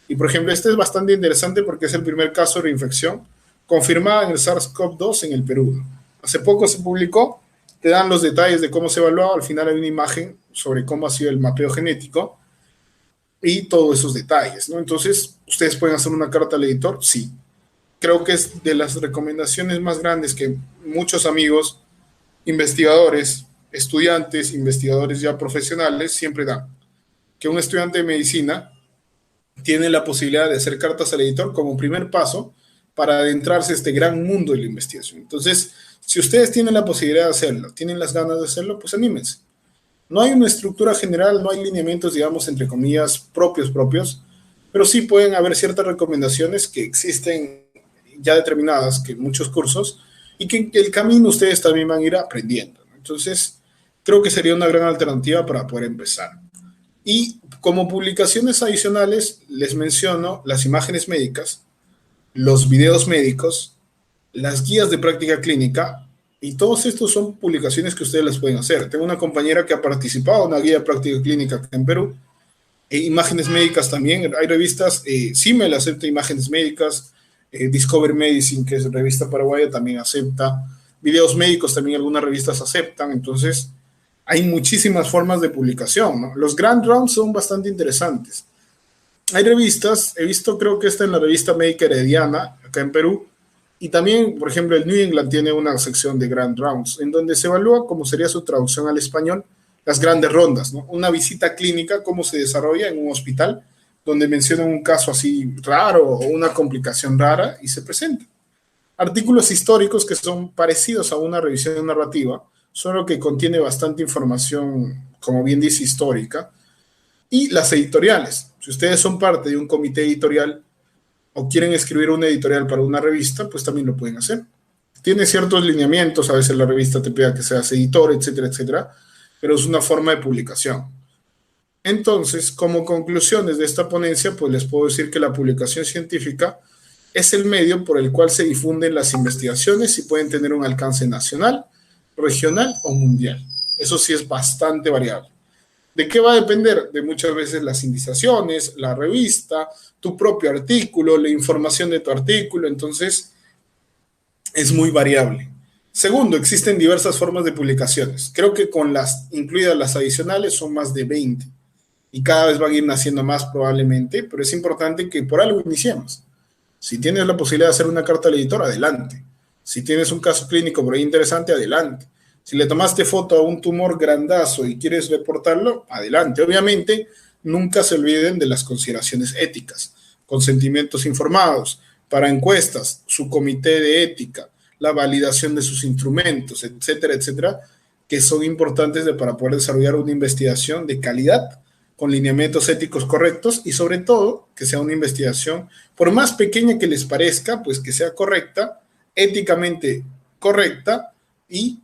Y, por ejemplo, este es bastante interesante porque es el primer caso de reinfección confirmada en el SARS-CoV-2 en el Perú. Hace poco se publicó, te dan los detalles de cómo se evaluaba. Al final hay una imagen sobre cómo ha sido el mapeo genético y todos esos detalles, ¿no? Entonces, ¿ustedes pueden hacer una carta al editor? Sí. Creo que es de las recomendaciones más grandes que muchos amigos, investigadores, estudiantes, investigadores ya profesionales siempre dan. Que un estudiante de medicina tiene la posibilidad de hacer cartas al editor como primer paso para adentrarse a este gran mundo de la investigación. Entonces, si ustedes tienen la posibilidad de hacerlo, tienen las ganas de hacerlo, pues anímense. No hay una estructura general, no hay lineamientos, digamos, entre comillas, propios, pero sí pueden haber ciertas recomendaciones que existen ya determinadas que en muchos cursos y que en el camino ustedes también van a ir aprendiendo, ¿no? Entonces, creo que sería una gran alternativa para poder empezar. Y como publicaciones adicionales, les menciono las imágenes médicas, los videos médicos, las guías de práctica clínica, y todos estos son publicaciones que ustedes las pueden hacer. Tengo una compañera que ha participado en una guía de práctica clínica acá en Perú, imágenes médicas también, hay revistas, CIMEL acepta imágenes médicas, Discover Medicine, que es revista paraguaya, también acepta, videos médicos también algunas revistas aceptan. Entonces hay muchísimas formas de publicación, ¿no? Los Grand Rounds son bastante interesantes. Hay revistas, he visto, creo que está en la revista médica Herediana, acá en Perú, y también, por ejemplo, el New England tiene una sección de Grand Rounds, en donde se evalúa, cómo sería su traducción al español, las grandes rondas, ¿no? Una visita clínica, cómo se desarrolla en un hospital, donde mencionan un caso así raro o una complicación rara y se presenta. Artículos históricos que son parecidos a una revisión narrativa, solo que contiene bastante información, como bien dice, histórica. Y las editoriales. Si ustedes son parte de un comité editorial o quieren escribir una editorial para una revista, pues también lo pueden hacer. Tiene ciertos lineamientos, a veces la revista te pide que seas editor, etcétera, etcétera, pero es una forma de publicación. Entonces, como conclusiones de esta ponencia, pues les puedo decir que la publicación científica es el medio por el cual se difunden las investigaciones y pueden tener un alcance nacional, regional o mundial. Eso sí es bastante variable. ¿De qué va a depender? De muchas veces las indizaciones, la revista, tu propio artículo, la información de tu artículo. Entonces, es muy variable. Segundo, existen diversas formas de publicaciones. Creo que con las incluidas las adicionales son más de 20 y cada vez van a ir naciendo más probablemente, pero es importante que por algo iniciemos. Si tienes la posibilidad de hacer una carta al editor, adelante. Si tienes un caso clínico por ahí interesante, adelante. Si le tomaste foto a un tumor grandazo y quieres reportarlo, adelante. Obviamente, nunca se olviden de las consideraciones éticas, consentimientos informados, para encuestas, su comité de ética, la validación de sus instrumentos, etcétera, etcétera, que son importantes para poder desarrollar una investigación de calidad con lineamientos éticos correctos y sobre todo que sea una investigación, por más pequeña que les parezca, pues que sea correcta, éticamente correcta y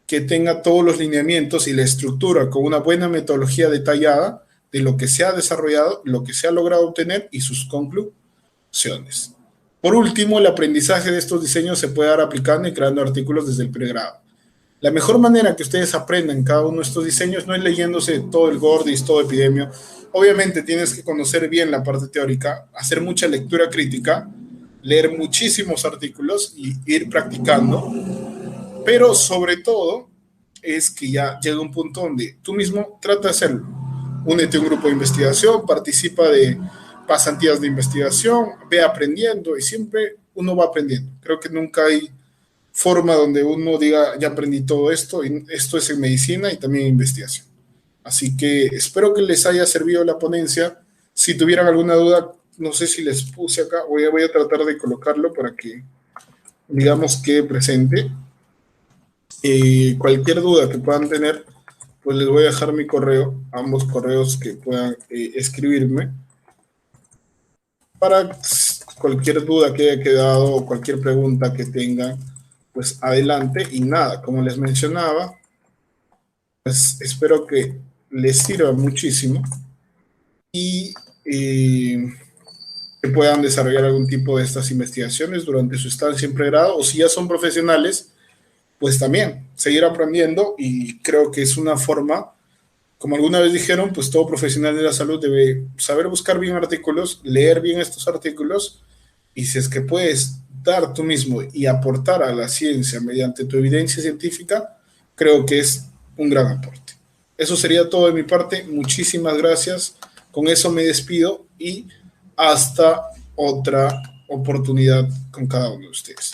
que tenga todos los lineamientos y la estructura con una buena metodología detallada de lo que se ha desarrollado, lo que se ha logrado obtener y sus conclusiones. Por último, el aprendizaje de estos diseños se puede dar aplicando y creando artículos desde el pregrado. La mejor manera que ustedes aprendan cada uno de estos diseños no es leyéndose todo el Gordis, todo Epidemio. Obviamente tienes que conocer bien la parte teórica, hacer mucha lectura crítica, leer muchísimos artículos y ir practicando, pero sobre todo es que ya llega un punto donde tú mismo trata de hacerlo. Únete a un grupo de investigación, participa de pasantías de investigación, ve aprendiendo y siempre uno va aprendiendo. Creo que nunca hay forma donde uno diga, ya aprendí todo esto, y esto es en medicina y también en investigación. Así que espero que les haya servido la ponencia. Si tuvieran alguna duda, no sé si les puse acá, voy a tratar de colocarlo para que digamos que presente. Cualquier duda que puedan tener, pues les voy a dejar mi correo, ambos correos que puedan escribirme para cualquier duda que haya quedado o cualquier pregunta que tengan, pues adelante. Y nada, como les mencionaba, pues espero que les sirva muchísimo y que puedan desarrollar algún tipo de estas investigaciones durante su estancia en pregrado, o si ya son profesionales, pues también seguir aprendiendo. Y creo que es una forma, como alguna vez dijeron, pues todo profesional de la salud debe saber buscar bien artículos, leer bien estos artículos, y si es que puedes dar tú mismo y aportar a la ciencia mediante tu evidencia científica, creo que es un gran aporte. Eso sería todo de mi parte. Muchísimas gracias. Con eso me despido y hasta otra oportunidad con cada uno de ustedes.